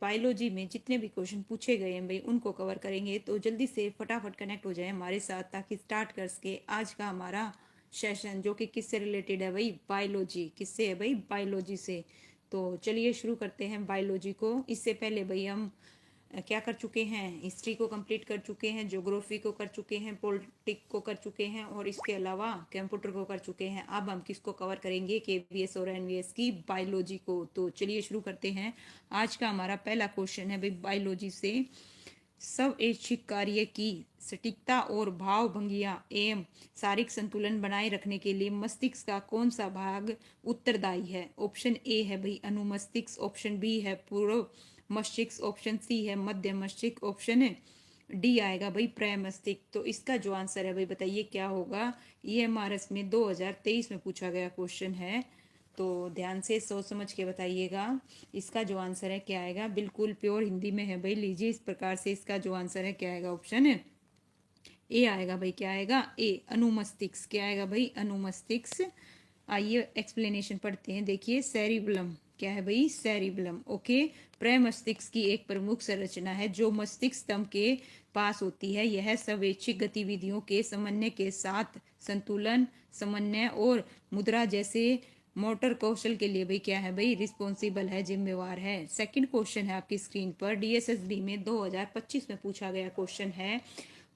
Biology में जितने भी क्वेश्चन पूछे गए हैं भाई उनको कवर करेंगे। तो जल्दी से फटाफट कनेक्ट हो जाए हमारे साथ ताकि स्टार्ट कर सके आज का हमारा सेशन, जो कि किससे रिलेटेड है भाई, बायोलॉजी। किससे है भाई, बायोलॉजी से। तो चलिए शुरू करते हैं बायोलॉजी को। इससे पहले भाई हम क्या कर चुके हैं, हिस्ट्री को कंप्लीट कर चुके हैं, ज्योग्राफी को कर चुके हैं, पॉलिटिक को कर चुके हैं और इसके अलावा कंप्यूटर को कर चुके हैं। अब हम किसको कवर करेंगे, केवीएस और एनवीएस की बायोलॉजी को। तो चलिए शुरू करते हैं। आज का हमारा पहला क्वेश्चन है भाई बायोलॉजी से, सब ऐच्छिक कार्य की सटीकता और भाव भंगिया एवं शारीरिक संतुलन बनाए रखने के लिए मस्तिष्क का कौन सा भाग उत्तरदायी है। ऑप्शन ए है भाई अनुमस्तिष्क, ऑप्शन बी है पूर्व मस्तिष्क, ऑप्शन सी है मध्य मस्तिष्क, ऑप्शन डी आएगा भाई प्रमस्तिष्क। तो इसका जो आंसर है भाई बताइए क्या होगा। ये हमारे में 2023 में पूछा गया क्वेश्चन है, तो ध्यान से सोच समझ के बताइएगा। इसका जो आंसर है क्या आएगा, बिल्कुल प्योर हिंदी में है भाई, लीजिए इस प्रकार से। इसका जो आंसर है क्या आएगा, ऑप्शन है ए आएगा भाई। क्या आएगा, ए अनुमस्तिष्क। क्या आएगा भाई, अनुमस्तिष्क। आइए एक्सप्लेनेशन पढ़ते हैं। देखिए सेरिबलम, क्या है भाई, सेरिबलम। ओके, प्रमस्तिष्क की एक प्रमुख संरचना है जो मस्तिष्क स्तंभ के पास होती है। यह स्वैच्छिक गतिविधियों के समन्वय के साथ संतुलन, समन्वय और मुद्रा जैसे मोटर कौशल के लिए भाई क्या है भाई, रिस्पॉन्सिबल है, जिम्मेवार है। सेकंड क्वेश्चन है आपकी स्क्रीन पर, डीएसएसबी में 2025 में पूछा गया क्वेश्चन है,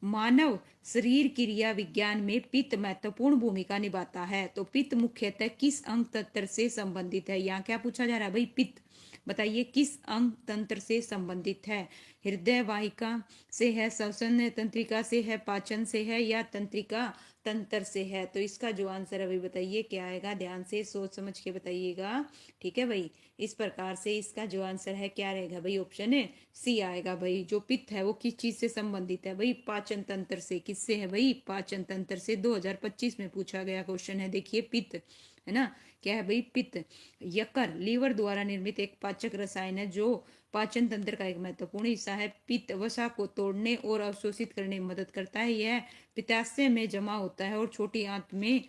मानव शरीर क्रिया विज्ञान में पित्त महत्वपूर्ण भूमिका निभाता है। तो पित्त मुख्यतः किस अंग तंत्र से संबंधित है। यहाँ क्या पूछा जा रहा है भाई, पित्त। बताइए किस अंग तंत्र से संबंधित है। हृदय वाहिका से है, श्वसन तंत्रिका से है, पाचन से है या तंत्रिका तंत्र से है। तो इसका जो आंसर है भाई बताइए क्या आएगा, ध्यान से सोच समझ के बताइएगा। ठीक है भाई, इस प्रकार से इसका जो आंसर है क्या रहेगा भाई, ऑप्शन है सी आएगा भाई। जो पित्त है वो किस चीज से संबंधित है भाई, पाचन तंत्र से। किससे है भाई, पाचन तंत्र से। 2025 में पूछा गया क्वेश्चन है, देखिए पित्त है ना, क्या है भाई, पित्त। यकर लीवर द्वारा निर्मित एक पाचक रसायन है जो पाचन तंत्र का एक महत्वपूर्ण हिस्सा है। पित्त वसा को तोड़ने और अवशोषित करने में मदद करता है। यह पित्ताशय में जमा होता है और छोटी आंत में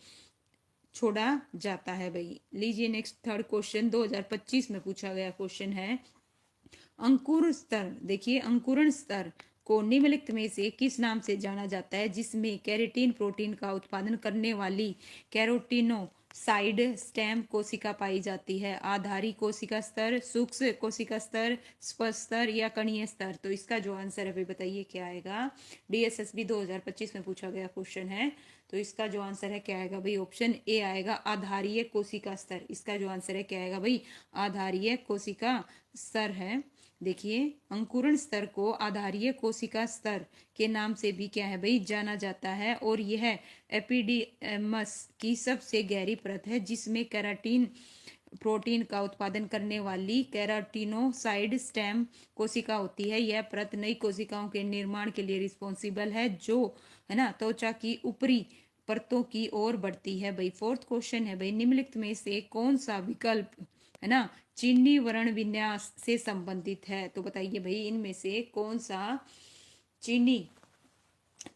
छोड़ा जाता है भाई। लीजिए नेक्स्ट थर्ड क्वेश्चन, 2025 में पूछा गया क्वेश्चन है, अंकुर स्तर। देखिए अंकुरण स्तर को निम्नलिखित में से किस नाम से जाना जाता है जिसमें कैरेटीन प्रोटीन का उत्पादन करने वाली कैरोटिनोसाइड स्टेम कोशिका पाई जाती है। आधारी कोशिका स्तर, सूक्ष्म कोशिका स्तर, स्पर्श स्तर या कणीय स्तर। तो इसका जो आंसर है भाई बताइए क्या आएगा। डीएसएसबी 2025 में पूछा गया क्वेश्चन है, तो इसका जो आंसर है क्या आएगा भाई, ऑप्शन ए आएगा आधारीय कोशिका स्तर। इसका जो आंसर है क्या आएगा भाई, आधारीय कोशिका स्तर है। देखिए अंकुरण स्तर को आधारीय कोशिका स्तर के नाम से भी क्या है भाई जाना जाता है, और यह एपिडीमस की सबसे गहरी परत है जिसमें केराटिन प्रोटीन का उत्पादन करने वाली कैराटिनोसाइड स्टेम कोशिका होती है। यह परत नई कोशिकाओं के निर्माण के लिए रिस्पॉन्सिबल है जो है ना त्वचा की ऊपरी परतों की ओर बढ़ती है भाई। फोर्थ क्वेश्चन है भाई, निम्नलिखित में से कौन सा विकल्प है ना चीनी वर्ण विन्यास से संबंधित है। तो बताइए भाई इनमें से कौन सा चीनी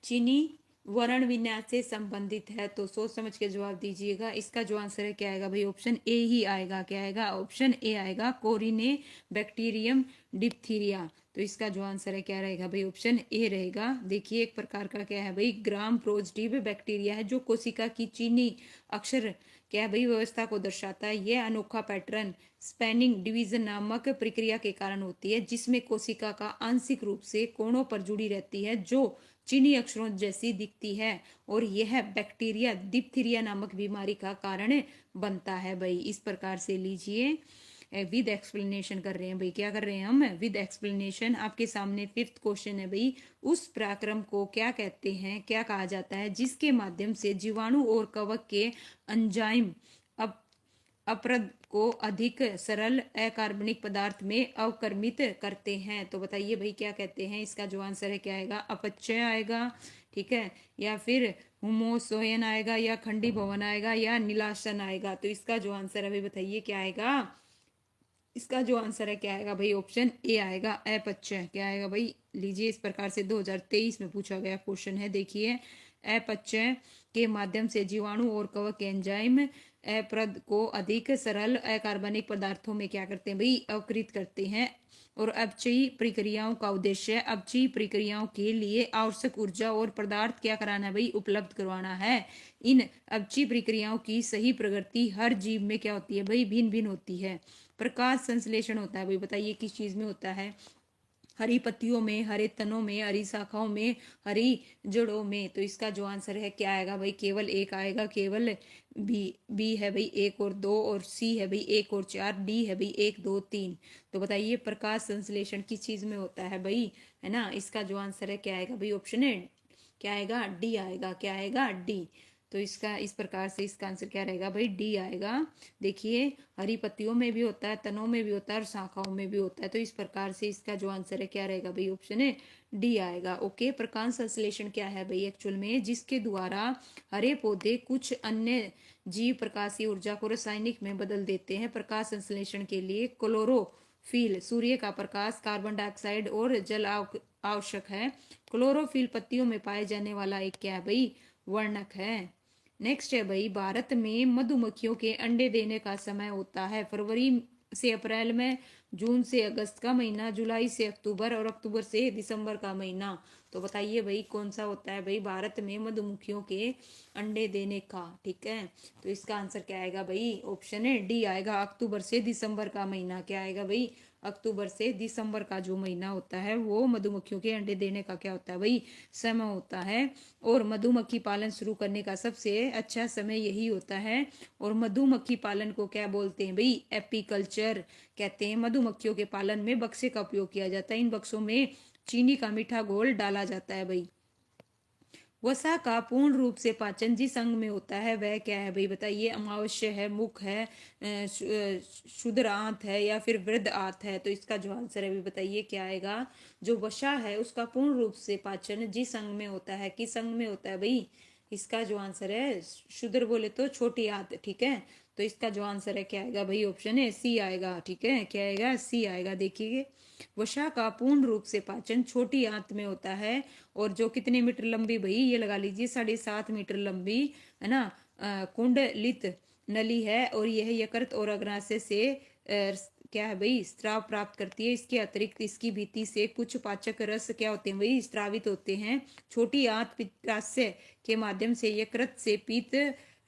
चीनी वर्ण विन्यास से संबंधित है। तो सोच समझ के जवाब दीजिएगा। इसका जो आंसर है क्या आएगा भाई, ऑप्शन ए ही आएगा। क्या आएगा, ऑप्शन ए आएगा, कोरिने बैक्टीरियम डिप्थीरिया। तो इसका जो आंसर है क्या रहेगा भाई, ऑप्शन ए रहेगा। देखिए एक प्रकार का क्या है भाई, ग्राम पॉजिटिव बैक्टीरिया है जो कोशिका की चीनी अक्षर क्या है भाई व्यवस्था को दर्शाता है। यह अनोखा पैटर्न स्पैनिंग डिवीजन नामक प्रक्रिया के कारण होती है जिसमें कोशिका का आंशिक रूप से कोणों पर जुड़ी रहती है जो चीनी अक्षरों जैसी दिखती है, और यह बैक्टीरिया डिप्थीरिया नामक बीमारी का कारण बनता है भाई। इस प्रकार से लीजिए विद एक्सप्लेनेशन कर रहे हैं भाई, क्या कर रहे हैं हम, विद एक्सप्लेनेशन। आपके सामने फिफ्थ क्वेश्चन है भाई, उस पराक्रम को क्या कहते हैं, क्या कहा जाता है जिसके माध्यम से जीवाणु और कवक के एंजाइम अपरद को अधिक सरल अकार्बनिक पदार्थ में अवक्रमित करते हैं। तो बताइए भाई क्या कहते हैं। इसका जो आंसर है क्या आएगा, अपचय आएगा, ठीक है, या फिर हुमोसोयन आएगा, या खंडी भवन आएगा, या नीलासन आएगा। तो इसका जो आंसर है भाई बताइए क्या आएगा। इसका जो आंसर है क्या आएगा भाई, ऑप्शन ए आएगा अपचय। क्या आएगा भाई, लीजिए इस प्रकार से 2023 में पूछा गया क्वेश्चन है। देखिए अपचय के माध्यम से जीवाणु और कवक के एंजाइम अपरद को अधिक सरल अकार्बनिक पदार्थों में क्या करते हैं भाई, अवकृत करते हैं। और अपचयी प्रक्रियाओं का उद्देश्य अपचयी प्रक्रियाओं के लिए आवश्यक ऊर्जा और पदार्थ क्या कराना है भाई, उपलब्ध करवाना है। इन अपचयी प्रक्रियाओं की सही प्रगति हर जीव में क्या होती है भाई, भिन्न भिन्न होती है। प्रकाश संश्लेषण होता है भाई, बताइए किस चीज में होता है, हरी पत्तियों में, हरे तनों में, हरी शाखाओं में, हरी जड़ों में। तो इसका जो आंसर है क्या आएगा भाई, केवल एक आएगा, केवल बी है भाई एक और दो, और सी है भाई एक और चार, डी है भाई एक दो तीन। तो बताइए प्रकाश संश्लेषण किस चीज में होता है भाई, है ना। इसका जो आंसर है क्या आएगा भाई, ऑप्शन है क्या आएगा, डी आएगा, क्या आएगा, डी। तो इसका इस प्रकार से इसका आंसर क्या रहेगा भाई, डी आएगा। देखिए हरी पत्तियों में भी होता है, तनों में भी होता है और शाखाओं में भी होता है। तो इस प्रकार से इसका जो आंसर है क्या रहेगा भाई, ऑप्शन है डी आएगा। ओके, प्रकाश संश्लेषण क्या है भाई, एक्चुअल में जिसके द्वारा हरे पौधे कुछ अन्य जीव प्रकाशीय ऊर्जा को रासायनिक में बदल देते हैं। प्रकाश संश्लेषण के लिए क्लोरोफिल, सूर्य का प्रकाश, कार्बन डाइऑक्साइड और जल आवश्यक है। क्लोरोफिल पत्तियों में पाए जाने वाला एक क्या है भाई, वर्णक है। नेक्स्ट है भाई, भारत में मधुमक्खियों के अंडे देने का समय होता है फरवरी से अप्रैल में, जून से अगस्त का महीना, जुलाई से अक्टूबर और अक्टूबर से दिसंबर का महीना। तो बताइए भाई कौन सा होता है भाई भारत में मधुमक्खियों के अंडे देने का, ठीक है। तो इसका आंसर क्या आएगा भाई, ऑप्शन है डी आएगा, अक्टूबर से दिसंबर का महीना। क्या आएगा भाई, अक्टूबर से दिसंबर का जो महीना होता है वो मधुमक्खियों के अंडे देने का क्या होता है भाई, समय होता है। और मधुमक्खी पालन शुरू करने का सबसे अच्छा समय यही होता है। और मधुमक्खी पालन को क्या बोलते हैं भाई, एपीकल्चर कहते हैं। मधुमक्खियों के पालन में बक्से का उपयोग किया जाता है। इन बक्सों में चीनी का मीठा घोल डाला जाता है भाई। वसा का पूर्ण रूप से पाचन जिस अंग में होता है वह क्या है भाई, बताइए। अमावस्या है, मुख है, शुद्र आंत है या फिर वृद्ध आंत है। तो इसका जो आंसर है भी बताइए क्या आएगा। जो वसा है उसका पूर्ण रूप से पाचन जिस अंग में होता है, किस अंग में होता है भाई, इसका जो आंसर है शुद्र बोले तो छोटी आंत, ठीक है। तो इसका जो आंसर है क्या आएगा भाई, ऑप्शन है सी आएगा, ठीक है। क्या आएगा, सी आएगा। देखिए वसा का पूर्ण रूप से पाचन छोटी आंत में होता है। और जो कितने मीटर लंबी भाई, ये लगा लीजिए 7.5 मीटर लंबी, है ना, कुंडलित नली है। और यह यकृत और अग्नाशय से क्या है भाई, स्राव प्राप्त करती है। इसके अतिरिक्त इसकी भित्ति से कुछ पाचक रस क्या होते हैं भाई, स्रावित होते हैं। छोटी आंत पित्ताशय के माध्यम से यकृत से पीत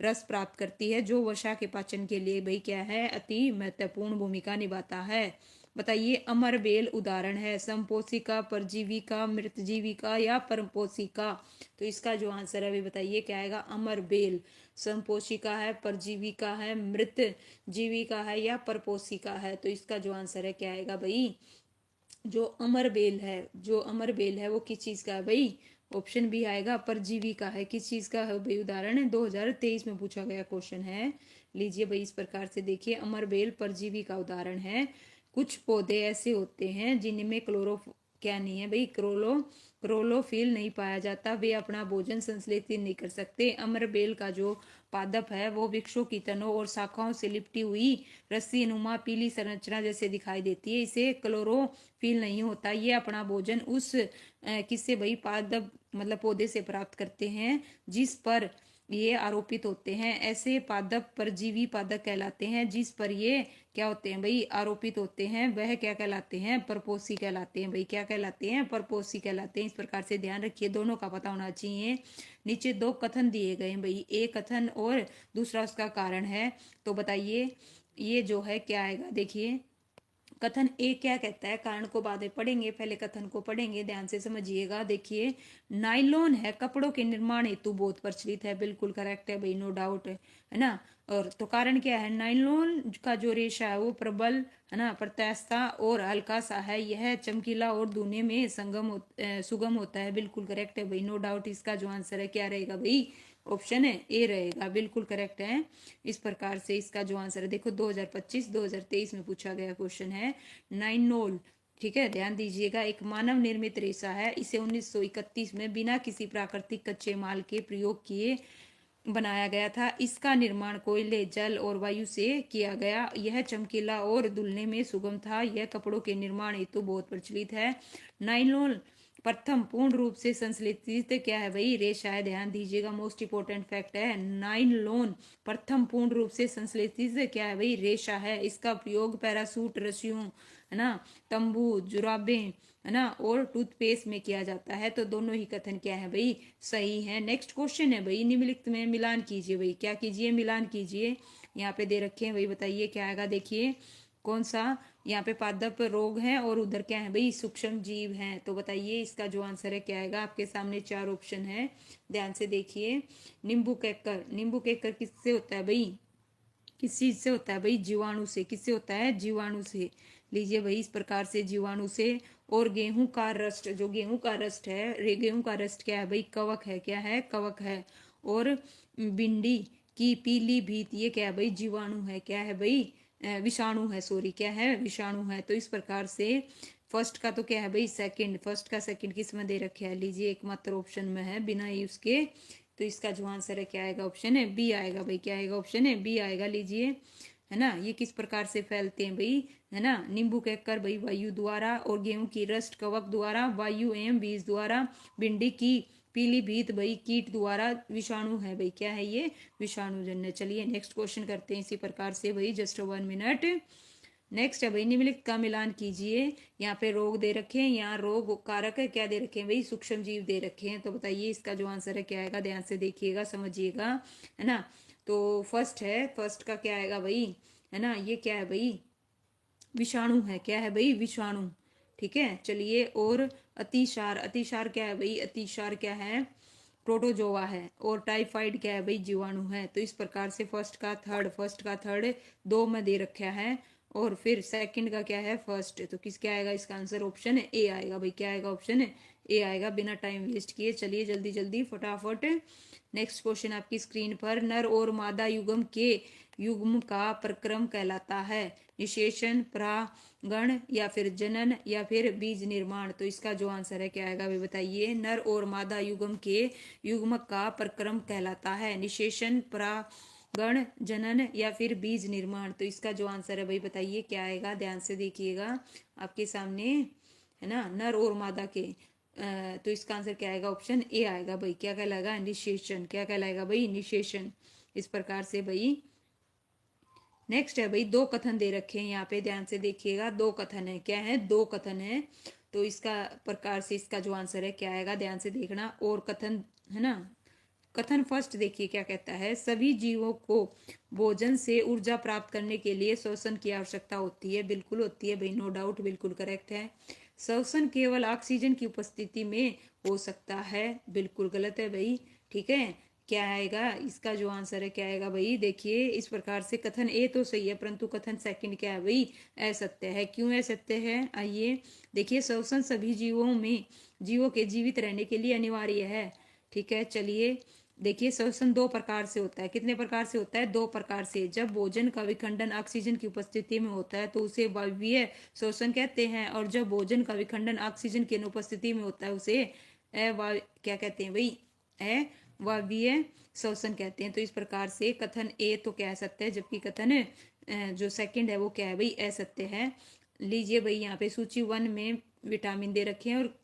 रस प्राप्त करती है, जो वसा के पाचन के लिए भाई क्या है, अति महत्वपूर्ण भूमिका निभाता है। बताइए अमरबेल उदाहरण है, संपोषिका, परजीविका, मृतजीविका या परपोषिका। तो इसका जो आंसर है भी बताइए क्या आएगा, अमरबेल। संपोषिका है, परजीविका है, मृत जीविका है या परपोषिका है। तो इसका जो आंसर है क्या आएगा भाई, जो अमरबेल है, जो अमरबेल है वो किस चीज का है भाई, ऑप्शन भी आएगा, परजीवी का है। किस चीज का है भाई, उदाहरण है 2023 में पूछा गया क्वेश्चन है। लीजिए भाई इस प्रकार से देखिए, अमरबेल परजीवी का उदाहरण है। कुछ पौधे ऐसे होते हैं जिनमें क्या नहीं है भाई, क्रोलोफिल नहीं पाया जाता, वे अपना भोजन संश्लेषित नहीं कर सकते। अमरबेल का जो पादप है वो वृक्षों की तनों और शाखाओं से लिपटी हुई रस्सी नुमा पीली संरचना जैसे दिखाई देती है। इसे क्लोरोफिल नहीं होता। ये अपना भोजन उस किससे भाई, पादप मतलब पौधे से प्राप्त करते हैं जिस पर ये आरोपित होते हैं। ऐसे पादप परजीवी पादप कहलाते हैं। जिस पर ये क्या होते हैं भाई, आरोपित होते हैं, वह क्या कहलाते हैं, परपोषी कहलाते हैं भाई। क्या कहलाते हैं, परपोषी कहलाते हैं। इस प्रकार से ध्यान रखिए, दोनों का पता होना चाहिए। नीचे दो कथन दिए गए हैं भाई, एक कथन और दूसरा उसका कारण है। तो बताइए ये जो है क्या आएगा, देखिए कथन ए क्या कहता है, कारण को बाद में पढ़ेंगे, पहले कथन को पढ़ेंगे, ध्यान से समझिएगा। देखिए नाइलॉन है कपड़ों के निर्माण हेतु बहुत प्रचलित है, बिल्कुल करेक्ट है भाई, नो डाउट है ना। और तो कारण क्या है, नाइलॉन का जो रेशा है वो प्रबल है ना, प्रत्यास्था और हल्का सा है। यह चमकीला और धोने में सुगम होता है, बिल्कुल करेक्ट है भाई, नो डाउट। इसका जो आंसर है क्या रहेगा भाई, ऑप्शन है ए रहेगा, बिल्कुल करेक्ट है। इस प्रकार से इसका जो आंसर है, देखो 2025-2023 में पूछा गया क्वेश्चन है नाइनोल, ठीक है। ध्यान दीजिएगा, एक मानव निर्मित रेशा है। इसे 1931 में बिना किसी प्राकृतिक कच्चे माल के प्रयोग किए बनाया गया था। इसका निर्माण कोयले, जल और वायु से किया गया। यह चमकीला और धुलने में सुगम था। यह कपड़ों के निर्माण हेतु बहुत प्रचलित है। नाइलॉन प्रथम पूर्ण रूप से संश्लेषित क्या है भाई, रेशा है। ध्यान दीजिएगा, मोस्ट इंपोर्टेंट फैक्ट है, नाइलॉन प्रथम पूर्ण रूप से संश्लेषित क्या है भाई, रेशा है। इसका प्रयोग पैरासूट रस्सियों, है ना, तंबू, जुराबे, है ना, और टूथपेस्ट में किया जाता है। तो दोनों ही कथन क्या है भाई, सही है। नेक्स्ट क्वेश्चन है भाई, निम्नलिखित में मिलान कीजिए भाई, क्या कीजिए, मिलान कीजिए। यहाँ पे दे रखे हैं भाई, बताइए क्या आएगा। देखिए कौन सा, यहाँ पे पादप रोग है और उधर क्या है भाई, सूक्ष्म जीव हैं। तो बताइए इसका जो आंसर है क्या आएगा। आपके सामने 4 ऑप्शन है, ध्यान से देखिए। नींबू कैकर, नींबू कैकर किससे होता है भाई, किस चीज से होता है भाई, जीवाणु से। किससे होता है, जीवाणु से। लीजिए भाई, इस प्रकार से जीवाणु से। और गेहूं का रस्ट, जो गेहूं का रस्ट है, गेहूं का रस्ट क्या है भाई, कवक है। क्या है, कवक है। और भिंडी की पीली भीत, ये क्या है भाई, जीवाणु है। क्या है भाई, विषाणु है, सॉरी, क्या है, विषाणु है। तो इस प्रकार से फर्स्ट का तो क्या है भाई, सेकंड, फर्स्ट का सेकंड किस में दे रखे है, लीजिए एकमात्र ऑप्शन में है, बिना ही उसके। तो इसका जो आंसर है क्या आएगा, ऑप्शन है बी आएगा भाई। क्या आएगा, ऑप्शन है बी आएगा। लीजिए, है ना, ये किस प्रकार से फैलते हैं भाई, है ना, नींबू कहकर भाई वायु द्वारा, और गेहूं की रस्ट कवक द्वारा, वायु एवं बीज द्वारा, भिंडी की पीली भीत भाई कीट द्वारा, विषाणु है भाई। क्या है ये, विषाणु जन्य। चलिए नेक्स्ट क्वेश्चन करते हैं इसी प्रकार से भाई, जस्ट 1 मिनट। नेक्स्ट है भाई, निम्नलिखित का मिलान कीजिए। यहाँ पे रोग दे रखे हैं, यहाँ रोग कारक है क्या दे रखे हैं भाई, सूक्ष्म जीव दे रखे हैं। तो बताइए इसका जो आंसर है क्या आएगा, ध्यान से देखिएगा, समझिएगा, है ना। तो फर्स्ट है, फर्स्ट का क्या आएगा भाई, है ना, ये क्या है भाई, विषाणु है। क्या है भाई, विषाणु। ठीक है, चलिए। और अतिसार, अतिसार क्या है भाई, अतिसार क्या है, प्रोटोजोआ है। और टाइफाइड क्या है भाई, जीवाणु है। तो इस प्रकार से फर्स्ट का थर्ड, फर्स्ट का थर्ड दो में दे रखा है, और फिर सेकंड का क्या है, फर्स्ट। तो किस क्या आएगा, इसका आंसर ऑप्शन है ए आएगा भाई। क्या आएगा, ऑप्शन है ए आएगा, बिना टाइम वेस्ट किए। चलिए जल्दी जल्दी फटाफट। नेक्स्ट क्वेश्चन आपकी स्क्रीन पर, नर और मादा युग्म के युग्म का प्रक्रम कहलाता है, निषेचन, परागण, या फिर जनन, या फिर बीज निर्माण। तो इसका जो आंसर है क्या आएगा भाई, बताइए। नर और मादा युग्म के युग्म का प्रक्रम कहलाता है, निषेचन, परागण, जनन, या फिर बीज निर्माण। तो इसका जो आंसर है भाई, बताइए क्या आएगा। ध्यान से देखिएगा आपके सामने, है ना, नर और मादा के। तो इसका आंसर क्या आएगा, ऑप्शन ए आएगा भाई। क्या कहलाएगा, निषेचन। क्या कहलाएगा भाई, निषेचन। इस प्रकार से भाई। नेक्स्ट है भाई, दो कथन दे रखे हैं यहाँ पे, ध्यान से देखिएगा, दो कथन है। क्या है, दो कथन है। तो इसका प्रकार से इसका जो आंसर है क्या आएगा, ध्यान से देखना। और कथन, है ना, कथन फर्स्ट देखिए क्या कहता है, सभी जीवों को भोजन से ऊर्जा प्राप्त करने के लिए श्वसन की आवश्यकता होती है। बिल्कुल होती है भाई, नो डाउट, बिल्कुल करेक्ट है। श्वसन केवल ऑक्सीजन की उपस्थिति में हो सकता है, बिल्कुल गलत है भाई। ठीक है, क्या आएगा, इसका जो आंसर है क्या आएगा भाई, देखिए इस प्रकार से कथन ए तो सही है, परंतु कथन सेकंड क्या है भाई, असत्य है। क्यों असत्य है, आइए देखिए। श्वसन सभी जीवों में, जीवों के जीवित रहने के लिए अनिवार्य है। ठीक है, चलिए देखिए, श्वसन दो प्रकार से होता है। कितने प्रकार से होता है, दो प्रकार से। जब भोजन का विखंडन ऑक्सीजन की उपस्थिति में होता है तो उसे वायवीय श्वसन कहते हैं, और जब भोजन का विखंडन ऑक्सीजन की अनुपस्थिति में होता है उसे क्या कहते हैं भाई, अवायवीय श्वसन कहते हैं। तो इस प्रकार से कथन ए तो कह सकते हैं, जबकि कथन जो सेकंड है वो क्या है भाई, असत्य है। लीजिए भाई, यहाँ पे सूची 1 में विटामिन दे रखे हैं और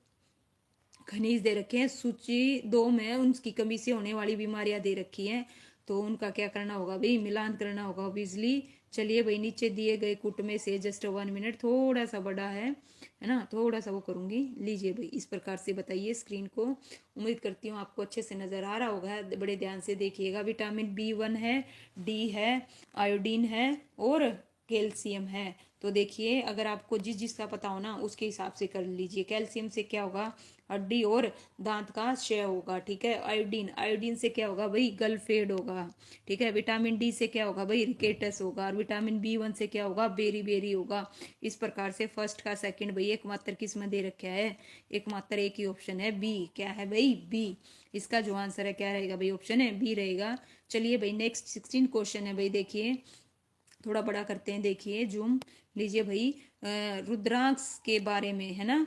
खनिज दे रखे हैं, सूची 2 में उनकी कमी से होने वाली बीमारियां दे रखी हैं। तो उनका क्या करना होगा भाई, मिलान करना होगा ऑब्वियसली। चलिए भाई, नीचे दिए गए कुट में से जस्ट 1 मिनट, थोड़ा सा बड़ा है ना, थोड़ा सा वो करूंगी। लीजिए भाई, इस प्रकार से बताइए स्क्रीन को। उम्मीद करती हूँ आपको अच्छे से नजर आ रहा होगा, बड़े ध्यान से देखिएगा। विटामिन B1 है, डी है, आयोडीन है, और कैल्शियम है। तो देखिए, अगर आपको जिस जिसका पता हो ना उसके हिसाब से कर लीजिए। कैल्शियम से क्या होगा, हड्डी और दांत का क्षय होगा। ठीक है, आयोडीन, आयोडीन से क्या होगा भाई, गलफेड होगा। ठीक है, विटामिन डी से क्या होगा भाई, रिकेटस होगा। और विटामिन B1 से क्या होगा, बेरी बेरी होगा। इस प्रकार से फर्स्ट का सेकंड भाई एकमात्र किस में दे रखा है, एकमात्र एक ही ऑप्शन है बी। क्या है भाई, बी। इसका जो आंसर है क्या रहेगा भाई, ऑप्शन है बी रहेगा। चलिए भाई, नेक्स्ट 16 क्वेश्चन है भाई, देखिए थोड़ा बड़ा करते हैं, देखिए जूम लीजिए भाई। रुद्राक्ष के बारे में, है ना,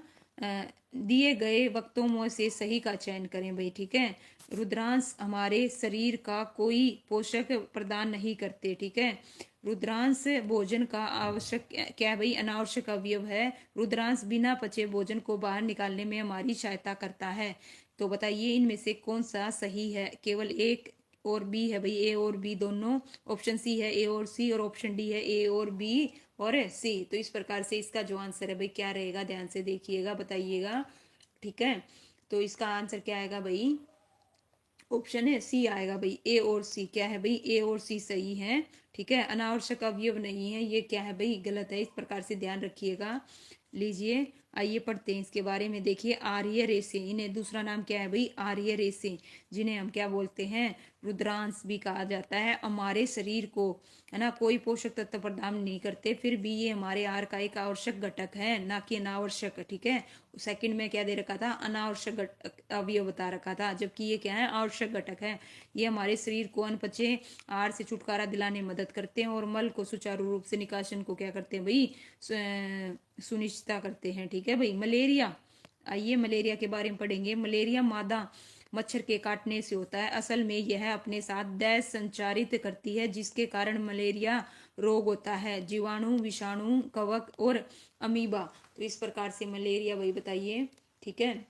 दिए गए वक्तों में से सही का चयन करें भाई। ठीक है, रुद्रांश हमारे शरीर का कोई पोषक प्रदान नहीं करते। ठीक है, रुद्रांश भोजन का आवश्यक क्या है भाई, अनावश्यक अवयव है। रुद्रांश बिना पचे भोजन को बाहर निकालने में हमारी सहायता करता है। तो बताइए इनमें से कौन सा सही है। केवल एक और बी है भाई, ए और बी दोनों। ऑप्शन सी है ए और सी, और ऑप्शन डी है ए और बी और सी। तो इस प्रकार से इसका जो आंसर है भाई क्या रहेगा, ध्यान से देखिएगा, बताइएगा। ठीक है, तो इसका आंसर क्या आएगा भाई, ऑप्शन है सी आएगा भाई, ए और सी। क्या है भाई, ए और सी सही है। ठीक है, अनावश्यक अवयव नहीं है, ये क्या है भाई, गलत है। इस प्रकार से ध्यान रखिएगा। लीजिए आइए पढ़ते हैं इसके बारे में। देखिए आर्य रेसे, इन्हें दूसरा नाम क्या है भाई, आर्य रेसे, जिन्हें हम क्या बोलते हैं, रुद्रांश भी कहा जाता है। हमारे शरीर को है ना कोई पोषक तत्व प्रदान नहीं करते, फिर भी ये हमारे आहार का एक आवश्यक घटक है, ना कि अनावश्यक। ठीक है, सेकंड में क्या दे रखा था, अनावश्यक अवयव बता रखा था, जबकि ये क्या है, आवश्यक घटक है। ये हमारे शरीर को अनपचे आहार से छुटकारा दिलाने में मदद करते हैं और मल को सुचारू रूप से निकासन को क्या करते हैं भाई, सुनिश्चित करते हैं। ठीक है भाई, मलेरिया, आइए मलेरिया के बारे में पढ़ेंगे। मलेरिया मादा मच्छर के काटने से होता है। असल में यह अपने साथ डैश संचारित करती है, जिसके कारण मलेरिया रोग होता है। जीवाणु, विषाणु, कवक और अमीबा। तो इस प्रकार से मलेरिया भाई बताइए। ठीक है,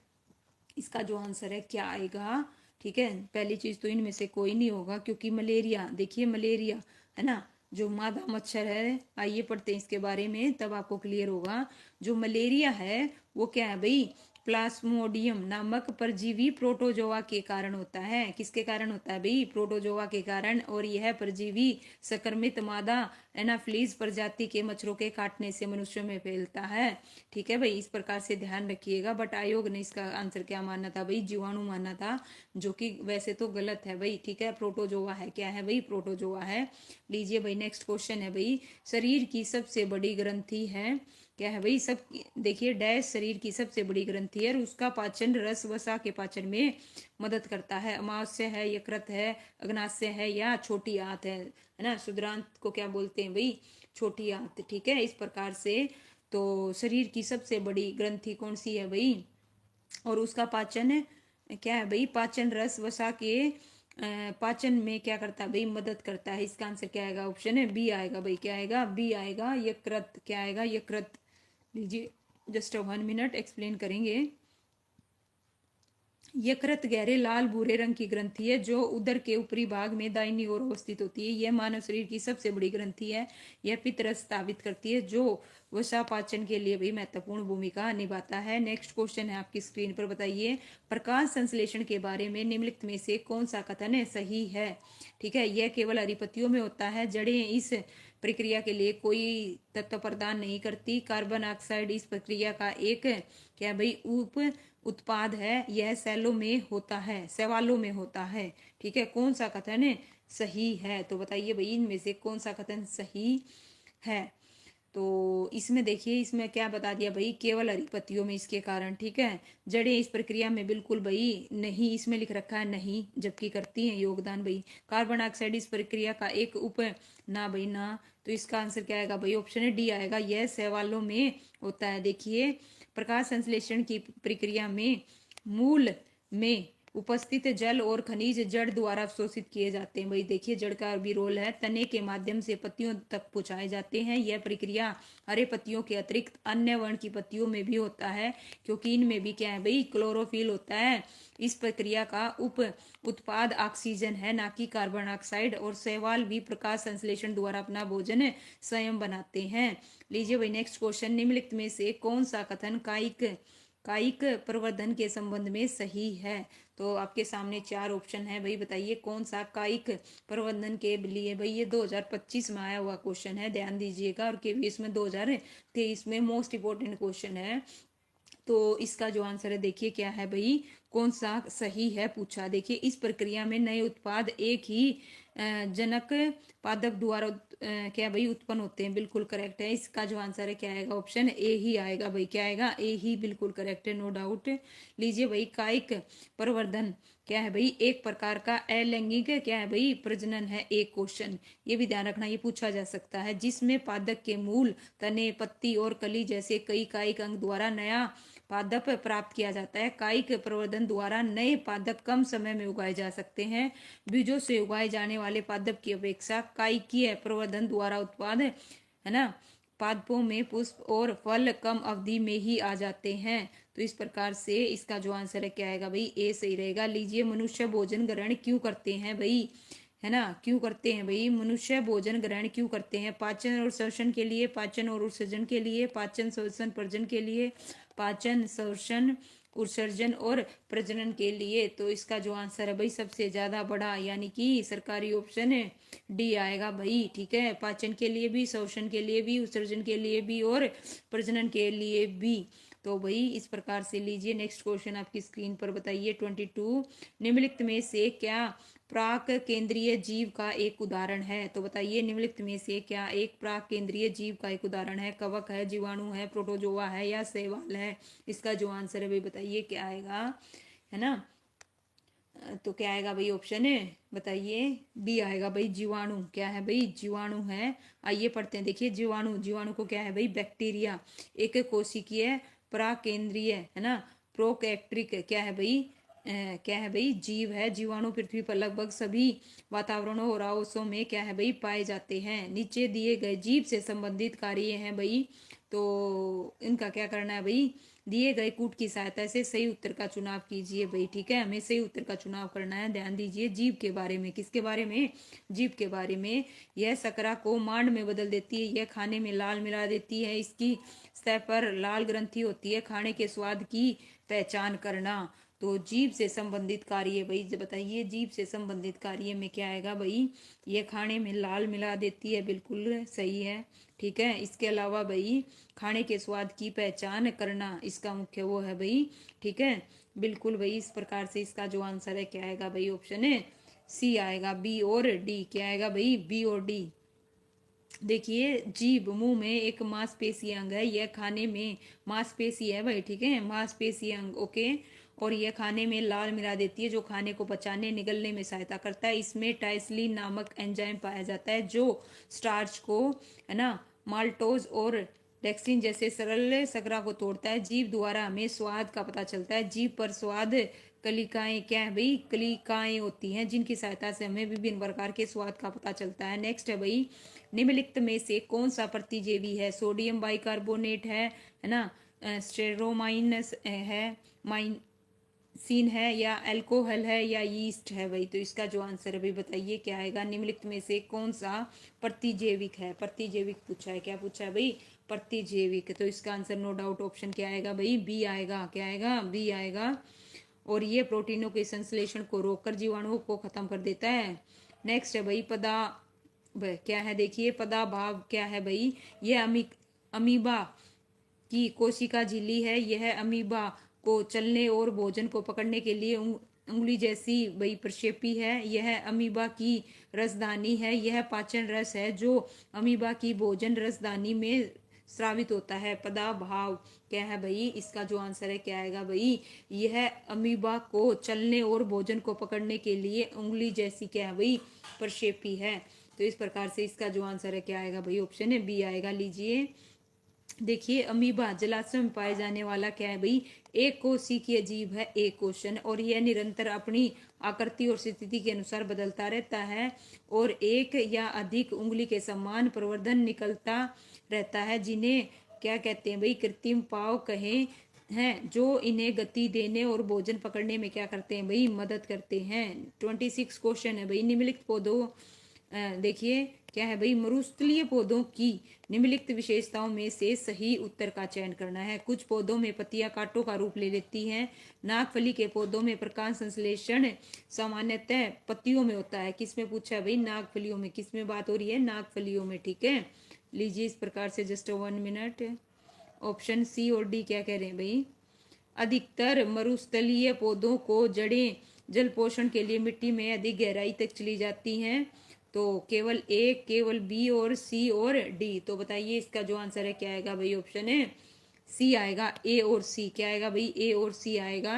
इसका जो आंसर है क्या आएगा। ठीक है, पहली चीज तो इनमें से कोई नहीं होगा, क्योंकि मलेरिया, देखिए मलेरिया है ना जो मादा मच्छर है, आइए पढ़ते हैं इसके बारे में, तब आपको क्लियर होगा। जो मलेरिया है वो क्या है भाई, प्लाज्मोडियम नामक परजीवी प्रोटोजोआ के कारण होता है। किसके कारण होता है भाई, प्रोटोजोआ के कारण। और यह परजीवी संक्रमित मादा एनाफ्लीज प्रजाति के मच्छरों के काटने से मनुष्यों में फैलता है। ठीक है भाई, इस प्रकार से ध्यान रखिएगा। बट आयोग ने इसका आंसर क्या माना था भाई, जीवाणु माना था, जो कि वैसे तो गलत है भाई। ठीक है, प्रोटोजोआ है, क्या है भाई, प्रोटोजोआ है। लीजिए भाई नेक्स्ट क्वेश्चन है भाई, शरीर की सबसे बड़ी ग्रंथि है, क्या है भाई, सब देखिए डैश शरीर की सबसे बड़ी ग्रंथि है और उसका पाचन रस वसा के पाचन में मदद करता है। अमावस्या है, यकृत है, अग्नाशय है या छोटी आंत है ना। शुद्रांत को क्या बोलते हैं भाई, छोटी आंत। ठीक है, इस प्रकार से तो शरीर की सबसे बड़ी ग्रंथि कौन सी है भाई, और उसका पाचन क्या है भाई, पाचन रस वसा के पाचन में क्या करता है भाई, मदद करता है। इसका आंसर क्या आएगा, ऑप्शन है बी आएगा भाई, क्या आएगा, बी आएगा, यकृत। क्या आएगा, यकृत। लीजिए जस्ट 1 मिनट एक्सप्लेन करेंगे। यकृत गहरे लाल भूरे रंग की ग्रंथि है जो उदर के ऊपरी भाग में दाहिनी ओर अवस्थित होती है। यह मानव शरीर की सबसे बड़ी ग्रंथि है। यह पित्त रस स्थापित करती है जो वसा पाचन के लिए भी महत्वपूर्ण भूमिका निभाता है। नेक्स्ट क्वेश्चन है आपकी स्क्रीन पर, बताइए प्रकाश संश्लेषण के बारे में निम्नलिखित में से कौन सा कथन सही है। ठीक है, यह केवल हरी पत्तियों में होता है, जड़ें इस प्रक्रिया के लिए कोई तत्व प्रदान नहीं करती। कार्बन डाइऑक्साइड इस प्रक्रिया का एक क्या भाई उप उत्पाद है। यह सेलों में होता है, सवालों में होता है। ठीक है, कौन सा कथन सही है, तो बताइए भाई इनमें से कौन सा कथन सही है। तो इसमें देखिए, इसमें क्या बता दिया भाई, केवल हरी पत्तियों में इसके कारण। ठीक है, जड़ें इस प्रक्रिया में बिल्कुल भाई नहीं, इसमें लिख रखा है नहीं, जबकि करती हैं योगदान भाई। कार्बन डाइऑक्साइड इस प्रक्रिया का एक उप ना भाई ना। तो इसका आंसर क्या आएगा भाई, ऑप्शन है डी आएगा, यह शैवालों में होता है। देखिए प्रकाश संश्लेषण की प्रक्रिया में मूल में उपस्थित जल और खनिज जड़ द्वारा अवशोषित किए जाते हैं भाई। देखिए जड़ का भी रोल है, तने के माध्यम से पत्तियों तक पहुंचाए जाते हैं। यह प्रक्रिया हरे पत्तियों के अतिरिक्त अन्य वर्ण की पत्तियों में भी होता है, क्योंकि इनमें भी क्या है भाई, क्लोरोफिल होता है। इस प्रक्रिया का उप उत्पाद ऑक्सीजन है, ना कि कार्बन डाइऑक्साइड। और शैवाल भी प्रकाश संश्लेषण द्वारा अपना भोजन स्वयं बनाते हैं। लीजिए भाई नेक्स्ट क्वेश्चन, निम्नलिखित में से कौन सा कथन कायिक प्रवर्धन के संबंध में सही है। तो आपके सामने 4 ऑप्शन है भाई, बताइए कौन सा कायिक प्रवर्धन के लिए भाई। ये 2025 में आया हुआ क्वेश्चन है, ध्यान दीजिएगा, और केवीएस में 2023 में मोस्ट इंपोर्टेंट क्वेश्चन है। तो इसका जो आंसर है देखिए क्या है भाई, कौन सा सही है पूछा। देखिए इस प्रक्रिया में नए उत्पाद एक ही जनक पादप द्वारा क्या भाई उत्पन्न होते हैं, बिल्कुल करेक्ट है। इसका जो आंसर है क्या आएगा, ऑप्शन ए ही आएगा भाई, क्या आएगा, ए ही बिल्कुल करेक्ट है, नो डाउट। लीजिए भाई कायिक प्रवर्धन क्या है भाई, एक प्रकार का अलैंगिक क्या है भाई, प्रजनन है। एक क्वेश्चन ये भी ध्यान रखना, ये पूछा जा सकता है, जिसमें पादप के मूल, तने, पत्ती और कली जैसे कई कायिक अंग द्वारा नया पादप प्राप्त किया जाता है। कायिक प्रवर्धन द्वारा नए पादप कम समय में उगाए जा सकते हैं। बीजों से उगाए जाने वाले पादप की अपेक्षा कायिकीय प्रवर्धन द्वारा उत्पाद है ना, पादपों में पुष्प और फल कम अवधि में ही आ जाते हैं। तो इस प्रकार से इसका जो आंसर है क्या आएगा भाई, ए सही रहेगा। लीजिए, मनुष्य भोजन ग्रहण क्यों करते हैं भाई, है ना, क्यों करते हैं भाई, मनुष्य भोजन ग्रहण क्यों करते हैं? पाचन और श्वसन के लिए, पाचन और उत्सर्जन के लिए, पाचन श्वसन प्रजनन के लिए, पाचन श्वसन उत्सर्जन और प्रजनन के लिए। तो इसका जो आंसर है भाई सबसे ज्यादा बड़ा यानी कि सरकारी ऑप्शन है डी आएगा भाई। ठीक है, पाचन के लिए भी, श्वसन के लिए भी, उत्सर्जन के लिए भी और प्रजनन के लिए भी। तो भाई इस प्रकार से लीजिए, नेक्स्ट क्वेश्चन आपकी स्क्रीन पर बताइए 22, निम्नलिखित में से क्या प्राक केंद्रीय जीव का एक उदाहरण है? तो बताइए, निम्नलिखित में से क्या एक प्राक केंद्रीय जीव का एक उदाहरण है? कवक है, जीवाणु है, प्रोटोजोआ है या शैवाल है? इसका जो आंसर है भाई बताइए क्या आएगा, है ना। तो क्या आएगा भाई, ऑप्शन है बताइए, बी आएगा भाई, जीवाणु। क्या है भाई, जीवाणु है। आइए पढ़ते हैं, देखिए जीवाणु, जीवाणु को क्या है भाई, बैक्टीरिया। एक कोशिकीय प्राकेंद्रीय है ना, प्रोकैक्ट्रिक क्या है भाई, क्या है भाई, जीव है। जीवाणु पृथ्वी पर लगभग सभी वातावरणों और आवासों में क्या है भाई, पाए जाते हैं। नीचे दिए गए जीव से संबंधित कार्य हैं भाई, तो इनका क्या करना है भाई, दिए गए कूट की सहायता से सही उत्तर का चुनाव कीजिए भाई। ठीक है, हमें सही उत्तर का चुनाव करना है। ध्यान दीजिए, जीव के बारे में, किसके बारे में, जीव के बारे में। यह शकरा को मांड में बदल देती है, यह खाने में लाल मिला देती है, इसकी सतह पर लाल ग्रंथि होती है, खाने के स्वाद की पहचान करना। तो जीव से संबंधित कार्य भाई बताइए, जीव से संबंधित कार्य में क्या आएगा भाई, ये खाने में लाल मिला देती है, बिल्कुल सही है। ठीक है, इसके अलावा भाई खाने के स्वाद की पहचान करना इसका मुख्य वो है भाई। ठीक है, बिल्कुल भाई, इस प्रकार से इसका जो आंसर है क्या आएगा भाई, ऑप्शन है सी आएगा, बी और डी। क्या आएगा भाई, बी और डी। देखिए, जीभ मुंह में एक मांसपेशी अंग है, यह खाने में मांसपेशी है भाई। ठीक है, मांसपेशी अंग, ओके। और यह खाने में लाल मिला देती है, जो खाने को पचाने निगलने में सहायता करता है। इसमें टाइसलीन नामक एंजाइम पाया जाता है, जो स्टार्च को, है ना, माल्टोज और डेक्सिन जैसे सरल शकरा को तोड़ता है। जीभ द्वारा हमें स्वाद का पता चलता है। जीभ पर स्वाद कलिकाएं क्या है भाई, कलिकाएं होती हैं, जिनकी सहायता से हमें विभिन्न प्रकार के स्वाद का पता चलता है। नेक्स्ट है भाई, निम्नलिखित में से कौन सा प्रतिजीवी है? सोडियम बाइकार्बोनेट है ना, स्टेरोमाइन है, माइन सीन है, या अल्कोहल है, या यीस्ट है भाई। तो इसका जो आंसर है भाई बताइए क्या आएगा, निम्नलिखित में से कौन सा प्रतिजैविक है? प्रतिजैविक पूछा है, क्या पूछा है भाई, प्रतिजैविक। तो इसका आंसर नो डाउट ऑप्शन क्या आएगा भाई, बी आएगा। क्या आएगा, बी आएगा। और ये प्रोटीनों के संश्लेषण को रोककर जीवाणुओं को खत्म कर देता है। नेक्स्ट है भाई क्या है, देखिए पदाभाव क्या है भाई, यह अमीबा की कोशिका झिल्ली है। यह अमीबा को चलने और भोजन को पकड़ने के लिए उंगली जैसी भाई प्रक्षेपी है। यह अमीबा की रसदानी है। यह पाचन रस है जो अमीबा की भोजन रसदानी में स्रावित होता है। पदाभाव क्या है भाई, इसका जो आंसर है क्या आएगा भाई, यह अमीबा को चलने और भोजन को पकड़ने के लिए उंगली जैसी क्या है भाई, प्रक्षेपी है। तो इस प्रकार से इसका जो आंसर है क्या आएगा भाई, ऑप्शन है बी आएगा। लीजिए, देखिए, अमीबा जलाशय में पाए जाने वाला क्या है भाई, एक कोशिकीय जीव है। एक क्वेश्चन, और यह निरंतर अपनी आकृति और स्थिति के अनुसार बदलता रहता है और एक या अधिक उंगली के समान प्रवर्धन निकलता रहता है, जिन्हें क्या कहते हैं भाई, कृत्रिम पांव कहे हैं, जो इन्हें गति देने और भोजन पकड़ने में क्या करते हैं भाई, मदद करते हैं। 26 क्वेश्चन है भाई, निम्नलिखित पौधों देखिए क्या है भाई, मरुस्थलीय पौधों की निम्नलिखित विशेषताओं में से सही उत्तर का चयन करना है। कुछ पौधों में पत्तियां कांटों का रूप ले लेती हैं। नागफली के पौधों में प्रकाश संश्लेषण सामान्यतः पत्तियों में होता है। किसमें पूछा है भाई, नागफलियों में। किसमें बात हो रही है, नागफलियों में। ठीक है, लीजिए इस प्रकार से जस्ट 1 मिनट, ऑप्शन सी और डी क्या कह रहे हैं भाई, अधिकतर मरुस्थलीय पौधों को जड़ें जल पोषण के लिए मिट्टी में अधिक गहराई तक चली जाती हैं। तो केवल ए, केवल बी और सी और डी। तो बताइए इसका जो आंसर है क्या आएगा भाई, ऑप्शन है सी आएगा, ए और सी। क्या आएगा भाई, ए और सी आएगा।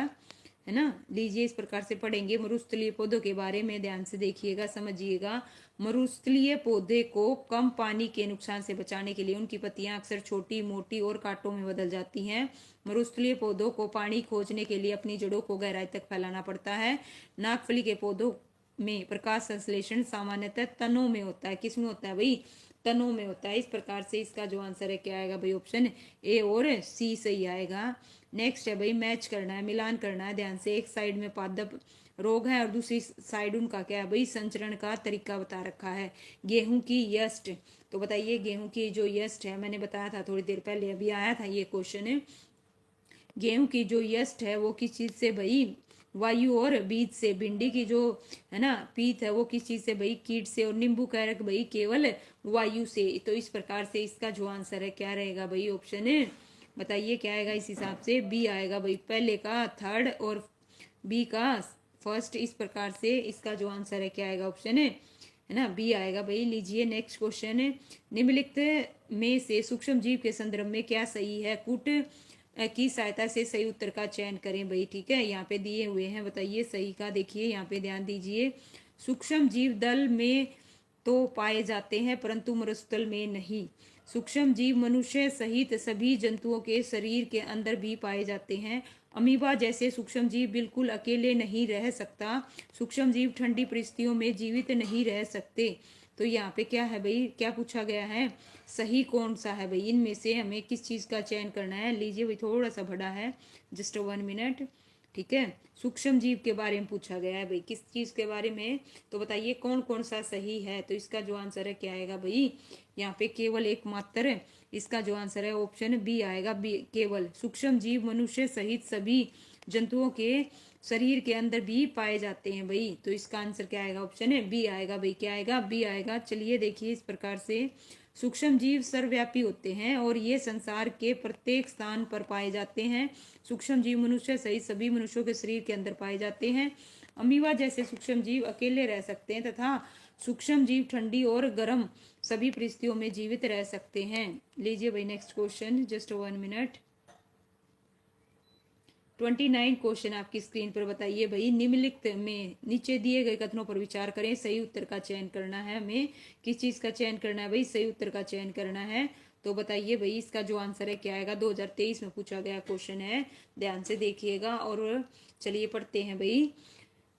है ना। लीजिए इस प्रकार से पढ़ेंगे मरुस्थलीय पौधों के बारे में, ध्यान से देखिएगा, समझिएगा। मरुस्थलीय पौधे को कम पानी के नुकसान से बचाने के लिए उनकी पत्तियां अक्सर छोटी मोटी और कांटों में बदल जाती हैं। मरुस्थलीय पौधों को पानी खोजने के लिए अपनी जड़ों को गहराई तक फैलाना पड़ता है। नागफली के पौधों में प्रकाश संश्लेषण सामान्यतः तनों में होता है। किसमें होता है भाई? तनों में होता है। इस प्रकार से इसका जो आंसर है क्या आएगा भाई? ऑप्शन ए और सी सही आएगा। नेक्स्ट है भाई मैच करना है, मिलान करना है। ध्यान से, एक साइड में पादप रोग है और दूसरी साइड उनका क्या है भाई? संचरण का तरीका बता रखा है। गेहूं की यस्ट, तो बताइए गेहूं की जो यस्ट है, मैंने बताया था थोड़ी देर पहले, अभी आया था ये क्वेश्चन। गेहूं की जो यस्ट है वो किस चीज से भाई? वायु और बीज से। भिंडी की जो है ना पीत है वो किस चीज से भाई? कीट से। और नींबू कैरक भाई केवल वायु से। तो इस प्रकार से इसका जो आंसर है क्या रहेगा भाई? ऑप्शन बताइए क्या आएगा इस हिसाब से? बी आएगा भाई, पहले का थर्ड और बी का फर्स्ट। इस प्रकार से इसका जो आंसर है क्या आएगा? ऑप्शन है ना, बी आएगा भाई। लीजिए नेक्स्ट क्वेश्चन है, निम्नलिखित में से सूक्ष्म जीव के संदर्भ में क्या सही है? कूट की सहायता से सही उत्तर का चयन करें भाई। ठीक है, यहाँ पे दिए हुए हैं, बताइए सही का। देखिए यहाँ पे ध्यान दीजिए, सूक्ष्म जीव दल में तो पाए जाते हैं परंतु मरुस्थल में नहीं। सूक्ष्म जीव मनुष्य सहित सभी जंतुओं के शरीर के अंदर भी पाए जाते हैं। अमीबा जैसे सूक्ष्म जीव बिल्कुल अकेले नहीं रह सकता। सूक्ष्म जीव ठंडी परिस्थितियों में जीवित नहीं रह सकते। तो यहाँ पे क्या है भाई? क्या पूछा गया है? सही कौन सा है भाई? इनमें से हमें किस चीज का चयन करना है? लीजिए भाई, थोड़ा सा बड़ा है, जस्ट 1 मिनट। ठीक है, सूक्ष्म जीव के बारे में पूछा गया है भाई, किस चीज के बारे में? तो बताइए कौन कौन सा सही है? तो इसका जो आंसर है क्या आएगा भाई? यहाँ पे केवल एक मात्र, इसका जो आंसर है ऑप्शन बी आएगा। बी, केवल सूक्ष्म जीव मनुष्य सहित सभी जंतुओं के शरीर के अंदर भी पाए जाते हैं भाई। तो इसका आंसर क्या आएगा? ऑप्शन है बी आएगा भाई। क्या आएगा? बी आएगा। चलिए देखिए इस प्रकार से, सूक्ष्म जीव सर्वव्यापी होते हैं और ये संसार के प्रत्येक स्थान पर पाए जाते हैं। सूक्ष्म जीव मनुष्य सहित सभी मनुष्यों के शरीर के अंदर पाए जाते हैं। अमीबा जैसे सूक्ष्म जीव अकेले रह सकते हैं तथा सूक्ष्म जीव ठंडी और गर्म सभी परिस्थितियों में जीवित रह सकते हैं। लीजिए भाई next question, just 1 minute. 29 question आपकी स्क्रीन पर, बताइए भाई निम्नलिखित में नीचे दिए गए कथनों पर विचार करें। सही उत्तर का चयन करना है हमें। किस चीज का चयन करना है भाई? सही उत्तर का चयन करना है। तो बताइए भाई इसका जो आंसर है क्या आएगा? 2023 में पूछा गया क्वेश्चन है, ध्यान से देखिएगा। और चलिए पढ़ते हैं भाई।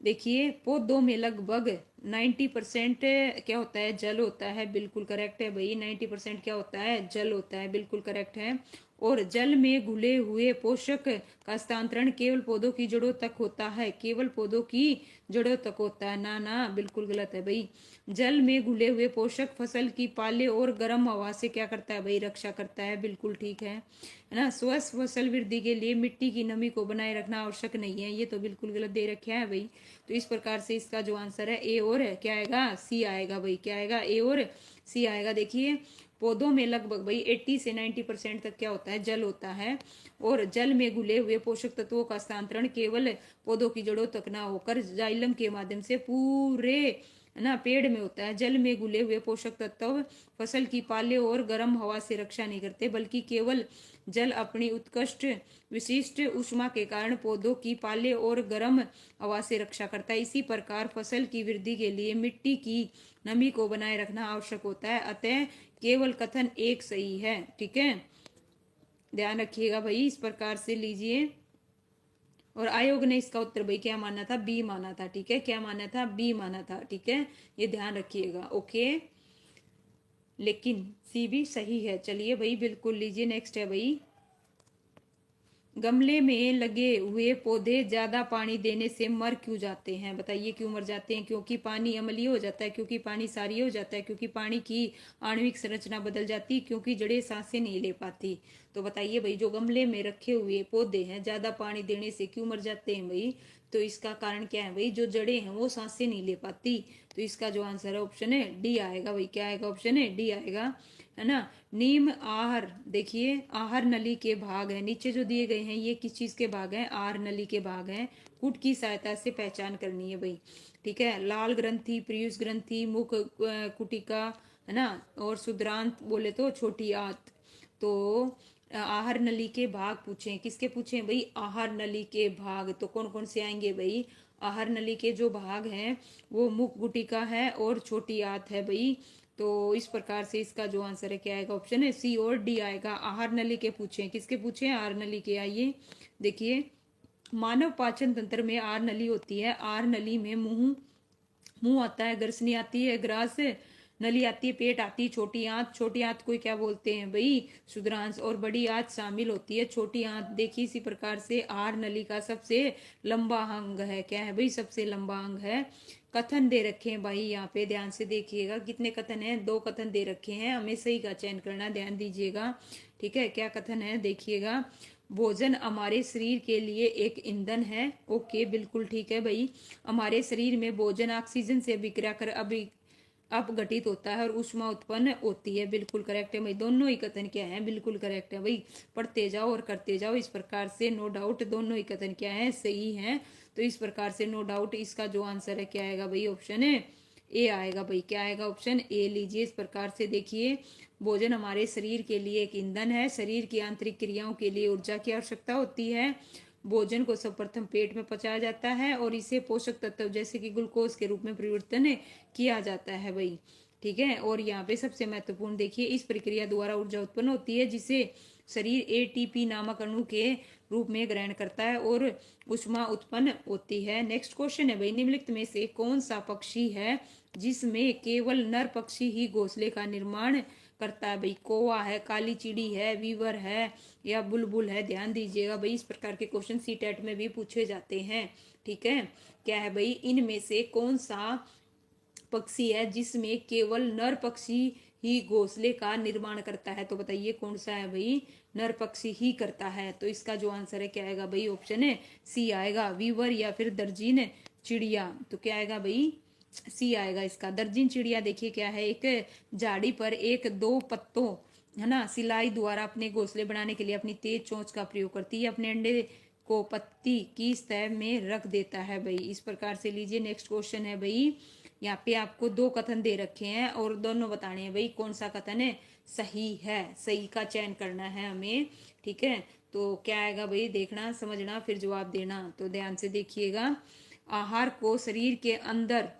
देखिए, पौधों में लगभग 90% क्या होता है? जल होता है। बिल्कुल करेक्ट है भाई, 90% क्या होता है? जल होता है। बिल्कुल करेक्ट है। और जल में घुले हुए पोषक का हस्तांतरण केवल पौधों की जड़ों तक होता है। केवल पौधों की जड़ों तक होता है ना, ना बिल्कुल गलत है भाई। जल में घुले हुए पोषक फसल की पाले और गर्म हवा से क्या करता है भाई? रक्षा करता है। बिल्कुल ठीक है ना। स्वस्थ फसल वृद्धि के लिए मिट्टी की नमी को बनाए रखना आवश्यक नहीं है, ये तो बिल्कुल गलत दे रखा है भाई। तो इस प्रकार से इसका जो आंसर है ए और है क्या आएगा? सी आएगा भाई। क्या आएगा? ए और सी आएगा। देखिए, पौधों में लगभग भाई 80 से 90% तक क्या होता है? जल होता है। और जल में घुले हुए पोषक तत्वों का स्थानांतरण केवल पौधों की जड़ों तक ना होकर जाइलम के माध्यम से पूरे ना पेड़ में होता है। जल में घुले हुए पोषक तत्व फसल की पाले और गर्म हवा से रक्षा नहीं करते, बल्कि केवल जल अपनी उत्कृष्ट विशिष्ट ऊष्मा के कारण पौधों की पाले और गर्म हवा से रक्षा करता है। इसी प्रकार फसल की वृद्धि के लिए मिट्टी की नमी को बनाए रखना आवश्यक होता है। अतः केवल कथन एक सही है। ठीक है, ध्यान रखिएगा भाई। इस प्रकार से लीजिए, और आयोग ने इसका उत्तर भाई क्या माना था? बी माना था। ठीक है, क्या माना था? बी माना था। ठीक है, ये ध्यान रखिएगा। ओके, लेकिन सी भी सही है। चलिए भाई बिल्कुल, लीजिए नेक्स्ट है भाई, गमले में लगे हुए पौधे ज्यादा पानी देने से मर क्यों जाते हैं? बताइए क्यों मर जाते हैं? क्योंकि पानी अम्लीय हो जाता है, क्योंकि पानी क्षारीय हो जाता है, क्योंकि पानी की आणविक संरचना बदल जाती, क्योंकि जड़ें सांसें नहीं ले पाती। तो बताइए भाई, जो गमले में रखे हुए पौधे हैं ज्यादा पानी देने से क्यों मर जाते हैं भाई? तो इसका कारण क्या है भाई? जो जड़ें हैं वो सांसें नहीं ले पाती। तो इसका जो आंसर है ऑप्शन है डी आएगा भाई। क्या आएगा? ऑप्शन है डी आएगा, है ना। नीम आहार, देखिए आहार नली के भाग है, नीचे जो दिए गए हैं ये किस चीज के भाग हैं? आहार नली के भाग हैं। कूट की सहायता से पहचान करनी है भाई। ठीक है, लाल ग्रंथि, पीयूष ग्रंथि, मुख कुटिका, है ना। और सुद्रांत बोले तो छोटी आंत। तो आहार नली के भाग पूछे, किसके पूछे भाई, आहार नली के भाग। तो कौन कौन से आएंगे भाई, आहार नली के जो भाग हैं वो मुख गुटिका है और छोटी आंत है भाई। तो इस प्रकार से इसका जो आंसर है क्या आएगा, ऑप्शन है सी और डी आएगा। आहार नली के पूछे, किसके पूछे, आहार नली के। आइए देखिए, मानव पाचन तंत्र में आहार नली होती है। आहार नली में मुंह मुंह आता है, ग्रसनी आती है, ग्रास नली आती है, पेट आती है, छोटी आंत। छोटी आंत को क्या बोलते हैं भाई, शुद्रांश। और बड़ी आंत शामिल होती है। छोटी आंत देखिए इसी प्रकार से आहार नली का सबसे लंबा अंग है। क्या है भाई, सबसे लंबा अंग है। कथन दे रखे हैं भाई, यहाँ पे ध्यान से देखिएगा, कितने कथन हैं, 2 कथन दे रखे हैं, हमें सही का चयन करना, ध्यान दीजिएगा। ठीक है, क्या कथन है देखिएगा, भोजन हमारे शरीर के लिए एक ईंधन है। ओके, बिल्कुल ठीक है भाई। हमारे शरीर में भोजन ऑक्सीजन से अभिक्रिया कर अपघटित होता है और ऊष्मा उत्पन्न होती है। बिल्कुल करेक्ट है भाई, दोनों ही कथन क्या है, बिल्कुल करेक्ट है भाई। पढ़ते जाओ और करते जाओ, इस प्रकार से नो डाउट दोनों ही कथन क्या है, सही है। तो इस प्रकार से नो डाउट इसका जो आंसर है क्या आएगा भाई, ऑप्शन है ए आएगा भाई। क्या आएगा, ऑप्शन ए लीजिए। इस प्रकार से देखिए, भोजन हमारे शरीर के लिए एक ईंधन है। शरीर की आंतरिक क्रियाओं के लिए ऊर्जा की आवश्यकता होती है। भोजन को सर्वप्रथम पेट में पचाया जाता है और इसे पोषक तत्व जैसे कि ग्लूकोज के रूप में परिवर्तन किया जाता है भाई। ठीक है, और यहाँ पे सबसे महत्वपूर्ण देखिए, इस प्रक्रिया द्वारा ऊर्जा उत्पन्न होती है जिसे शरीर एटीपी नामक अणु के रूप में ग्रहण करता है और ऊष्मा उत्पन्न होती है। नेक्स्ट क्वेश्चन है भाई, निम्नलिखित में से कौन सा पक्षी है जिसमें केवल नर पक्षी ही घोंसले का निर्माण करता है भाई। कौवा है, काली चिड़ी है, वीवर है या बुलबुल है। ध्यान दीजिएगा भाई, इस प्रकार के क्वेश्चन सीटेट में भी पूछे जाते हैं। ठीक है, क्या है भाई, इनमें से कौन सा पक्षी है जिसमें केवल नर पक्षी ही घोंसले का निर्माण करता है। तो बताइए कौन सा है भाई, नर पक्षी ही करता है। तो इसका जो आंसर है क्या आएगा भाई, ऑप्शन है सी आएगा, वीवर या फिर दर्जीन चिड़िया। तो क्या आएगा भाई, सी आएगा इसका। दर्जन चिड़िया देखिए क्या है, एक झाड़ी पर एक 2 पत्तों है ना सिलाई द्वारा अपने घोंसले बनाने के लिए अपनी तेज चोंच का प्रयोग करती है। अपने अंडे को पत्ती की सतह में रख देता है भाई। इस प्रकार से लीजिए, नेक्स्ट क्वेश्चन है भाई, यहाँ पे आपको 2 कथन दे रखे हैं और दोनों बताने हैं भाई कौन सा कथन है सही है। सही का चयन करना है हमें। ठीक है, तो क्या आएगा भाई, देखना समझना फिर जवाब देना। तो ध्यान से देखिएगा, आहार को शरीर के अंदर।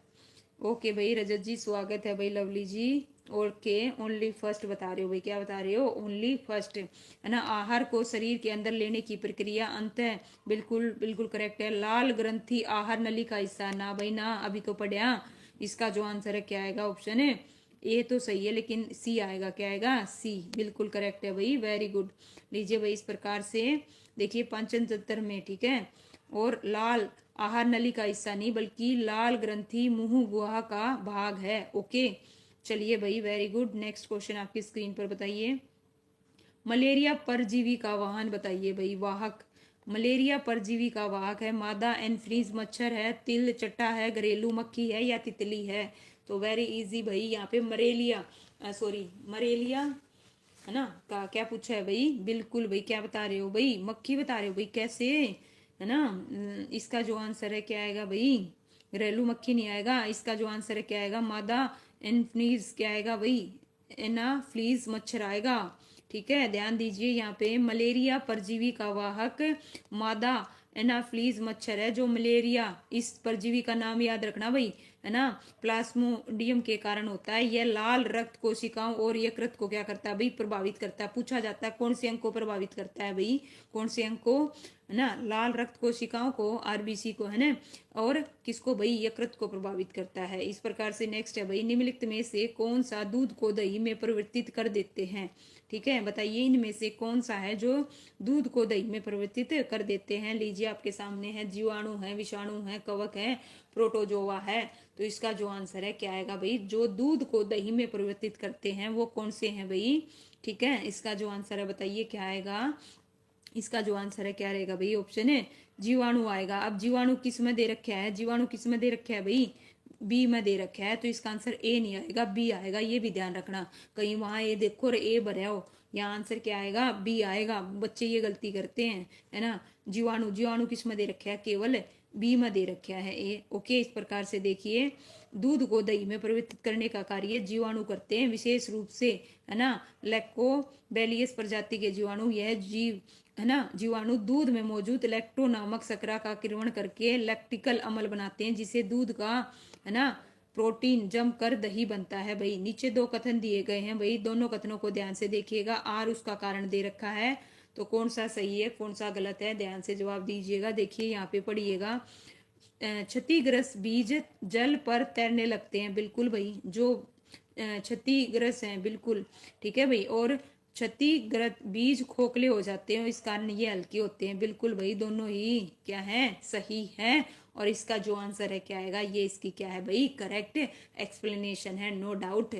ओके भाई, रजत जी स्वागत है भाई, लवली जी। ओके, ओनली फर्स्ट बता रहे हो भाई, क्या बता रहे हो, ओनली फर्स्ट है ना। आहार को शरीर के अंदर लेने की प्रक्रिया अंत है। बिल्कुल बिल्कुल करेक्ट है। लाल ग्रंथि आहार नली का हिस्सा, ना भाई ना, अभी तो पढ़ा। इसका जो आंसर है क्या आएगा, ऑप्शन है ए तो सही है लेकिन सी आएगा। क्या आएगा, सी, बिल्कुल करेक्ट है भाई, वेरी गुड। लीजिए भाई, इस प्रकार से देखिए पाचन तंत्र में, ठीक है, और लाल आहार नली का हिस्सा नहीं बल्कि लाल ग्रंथि मुंह गुहा का भाग है। ओके, चलिए भाई, वेरी गुड। नेक्स्ट क्वेश्चन आपकी स्क्रीन पर बताइए, मलेरिया परजीवी का वाहन बताइए भाई, वाहक। मलेरिया परजीवी का वाहक है मादा एनफ्रीज मच्छर है, तिल चट्टा है, घरेलू मक्खी है या तितली है। तो वेरी इजी भाई, यहाँ पे मरेलिया है ना का क्या पूछा है भाई, बिल्कुल भाई, क्या बता रहे हो भाई, मक्खी बता रहे हो भाई, कैसे है ना। इसका जो आंसर है क्या आएगा भाई, घरेलू मक्खी नहीं आएगा। इसका जो आंसर है क्या आएगा, मादा एनफ्रीज, क्या आएगा भाई, एनाफ्लीज मच्छर आएगा। ठीक है, ध्यान दीजिए, यहाँ पे मलेरिया परजीवी का वाहक मादा एनाफ्लीज मच्छर है जो मलेरिया, इस परजीवी का नाम याद रखना भाई, है ना, प्लाज्मोडियम के कारण होता है। यह लाल रक्त कोशिकाओं और यकृत को क्या करता है भाई, प्रभावित करता है। पूछा जाता है कौन से अंग को प्रभावित करता है भाई, कौन से अंग को, है ना, लाल रक्त कोशिकाओं को, आरबीसी को, है ना, और किसको भाई, यकृत को प्रभावित करता है। इस प्रकार से नेक्स्ट है भाई, निम्नलिखित में से कौन सा दूध को दही में परिवर्तित कर देते हैं। ठीक है, बताइए इनमें से कौन सा है जो दूध को दही में परिवर्तित कर देते हैं। लीजिए आपके सामने है, जीवाणु है, विषाणु है, कवक है, प्रोटोजोआ है। तो इसका जो आंसर है क्या आएगा भाई, जो दूध को दही में परिवर्तित करते हैं वो कौन से हैं भाई। ठीक है, इसका जो आंसर है बताइए क्या आएगा, इसका जो आंसर है क्या रहेगा भाई, ऑप्शन है जीवाणु आएगा। अब जीवाणु किस में दे रखा है, जीवाणु किस में दे रखा है भाई, बी में दे रखा है। तो इसका आंसर ए नहीं आएगा, बी आएगा, ये भी ध्यान रखना, कहीं वहां ए देखो और ए भरा हो। यहाँ आंसर क्या आएगा, बी आएगा। बच्चे ये गलती करते हैं, है ना। जीवाणु, जीवाणु किस में दे रखा है, केवल बी में दे रखा है ए। ओके, इस प्रकार से देखिए दूध को दही में परिवर्तित करने का कार्य जीवाणु करते हैं, विशेष रूप से है ना लैक्टोबैलियस प्रजाति के जीवाणु। यह जीव है ना जीवाणु दूध में मौजूद लैक्टो नामक शर्करा का किण्वन करके लैक्टिकल अम्ल बनाते हैं, जिसे दूध का है ना प्रोटीन जमकर दही बनता है। भाई नीचे दो कथन दिए गए हैं, भाई दोनों कथनों को ध्यान से देखिएगा। आर उसका कारण दे रखा है, तो कौन सा सही है कौन सा गलत है ध्यान से जवाब दीजिएगा। देखिए यहाँ पे पढ़िएगा, क्षतिग्रस्त बीज जल पर तैरने लगते हैं। बिल्कुल भाई, जो क्षतिग्रस्त हैं बिल्कुल ठीक है भाई, और क्षतिग्रस्त बीज खोखले हो जाते हैं, इस कारण ये हल्के होते हैं। बिल्कुल भाई, दोनों ही क्या है सही है। और इसका जो आंसर है क्या आएगा, ये इसकी क्या है भाई करेक्ट एक्सप्लेनेशन है, नो डाउट।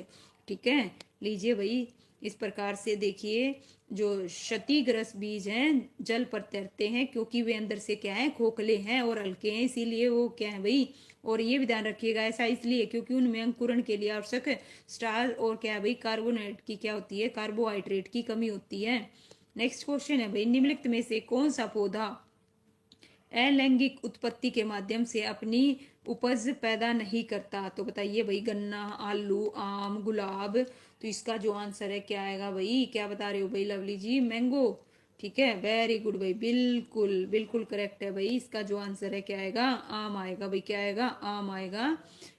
ठीक है, लीजिए भाई इस प्रकार से देखिए, जो क्षतिग्रस्त बीज हैं जल पर तैरते हैं क्योंकि वे अंदर से क्या है खोखले हैं और हल्के हैं, इसीलिए वो क्या है भाई। और ये भी ध्यान रखिएगा, ऐसा इसलिए क्योंकि उनमें अंकुरण के लिए आवश्यक स्टार्च और क्या है भाई कार्बोनेट की क्या होती है कार्बोहाइड्रेट की कमी होती है। नेक्स्ट क्वेश्चन है भाई, निम्नलिखित में से कौन सा पौधा अलैंगिक उत्पत्ति के माध्यम से अपनी उपज पैदा नहीं करता। तो बताइए भाई, गन्ना, आलू, आम, गुलाब। तो इसका जो आंसर है क्या आएगा भाई, क्या बता रहे हो भाई लवली जी, मैंगो। ठीक है, वेरी गुड भाई, बिल्कुल बिल्कुल करेक्ट है भाई। इसका जो आंसर है क्या आएगा, आम आएगा भाई। क्या आएगा, आम आएगा।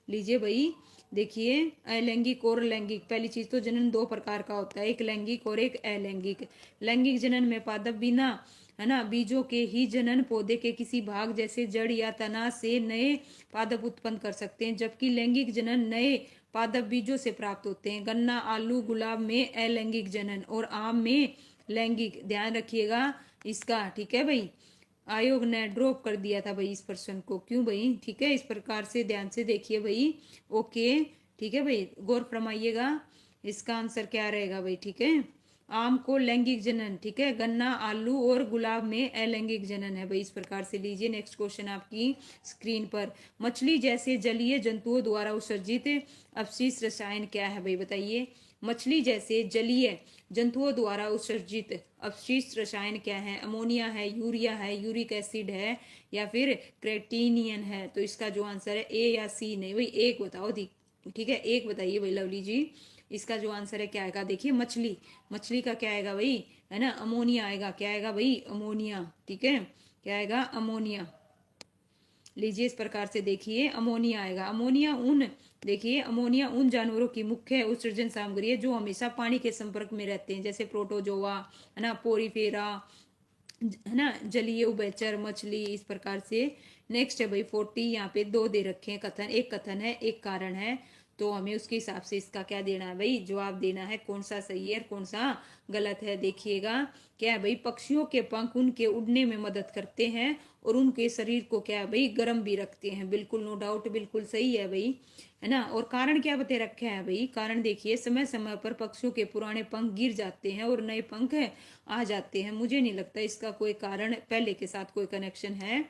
लीजिए भाई देखिए, अलैंगिक और लैंगिक, पहली चीज तो जनन दो प्रकार का होता है, एक लैंगिक और एक अलैंगिक। लैंगिक जनन में पादप बिना है ना बीजों के ही जनन पौधे के किसी भाग जैसे जड़ या तना से नए पादप उत्पन्न कर सकते हैं, जबकि लैंगिक जनन नए पादप बीजों से प्राप्त होते हैं। गन्ना, आलू, गुलाब में अलैंगिक जनन और आम में लैंगिक। ध्यान रखिएगा इसका, ठीक है भाई। आयोग ने ड्रॉप कर दिया था भाई इस प्रश्न को, क्यों भाई, ठीक है। इस प्रकार से ध्यान से देखिए भाई, ओके ठीक है भाई, गौर फरमाइएगा। इसका आंसर क्या रहेगा भाई, ठीक है। आम को लैंगिक जनन, ठीक है, गन्ना, आलू और गुलाब में अलैंगिक जनन है भाई। इस प्रकार से लीजिए नेक्स्ट क्वेश्चन आपकी स्क्रीन पर, मछली जैसे जलीय जंतुओं द्वारा उत्सर्जित अपशिष्ट रसायन क्या है भाई, बताइए। मछली जैसे जलीय जंतुओं द्वारा उत्सर्जित अपशिष्ट रसायन क्या है, अमोनिया है, यूरिया है, यूरिक एसिड है, या फिर क्रेटिनियन है। तो इसका जो आंसर है ए या सी, नहीं भाई एक बताओ दी, ठीक है एक बताइए भाई लवली जी। इसका जो आंसर है क्या आएगा, देखिए मछली, मछली का क्या आएगा भाई, है ना अमोनिया आएगा। क्या आएगा भाई, अमोनिया, ठीक है, क्या आएगा अमोनिया। लीजिए इस प्रकार से देखिए, अमोनिया आएगा। अमोनिया उन, देखिए अमोनिया उन जानवरों की मुख्य उत्सर्जन सामग्री है जो हमेशा पानी के संपर्क में रहते हैं, जैसे प्रोटोजोआ है ना, पोरीफेरा है ना, जलीय उभयचर मछली, इस प्रकार से। नेक्स्ट है भाई 40, यहाँ पे दो दे रखे हैं कथन, एक कथन है एक कारण है, तो हमें उसके हिसाब से इसका क्या देना है भाई, जवाब देना है, कौन सा सही है और कौन सा गलत है। देखिएगा क्या है भाई, पक्षियों के पंख उनके उड़ने में मदद करते हैं और उनके शरीर को क्या है भाई गर्म भी रखते हैं। बिल्कुल नो डाउट, बिल्कुल सही है भाई, है ना। और कारण क्या बता रखे हैं भाई, कारण देखिए समय समय पर पक्षियों के पुराने पंख गिर जाते हैं और नए पंख आ जाते हैं। मुझे नहीं लगता इसका कोई कारण पहले के साथ कोई कनेक्शन है,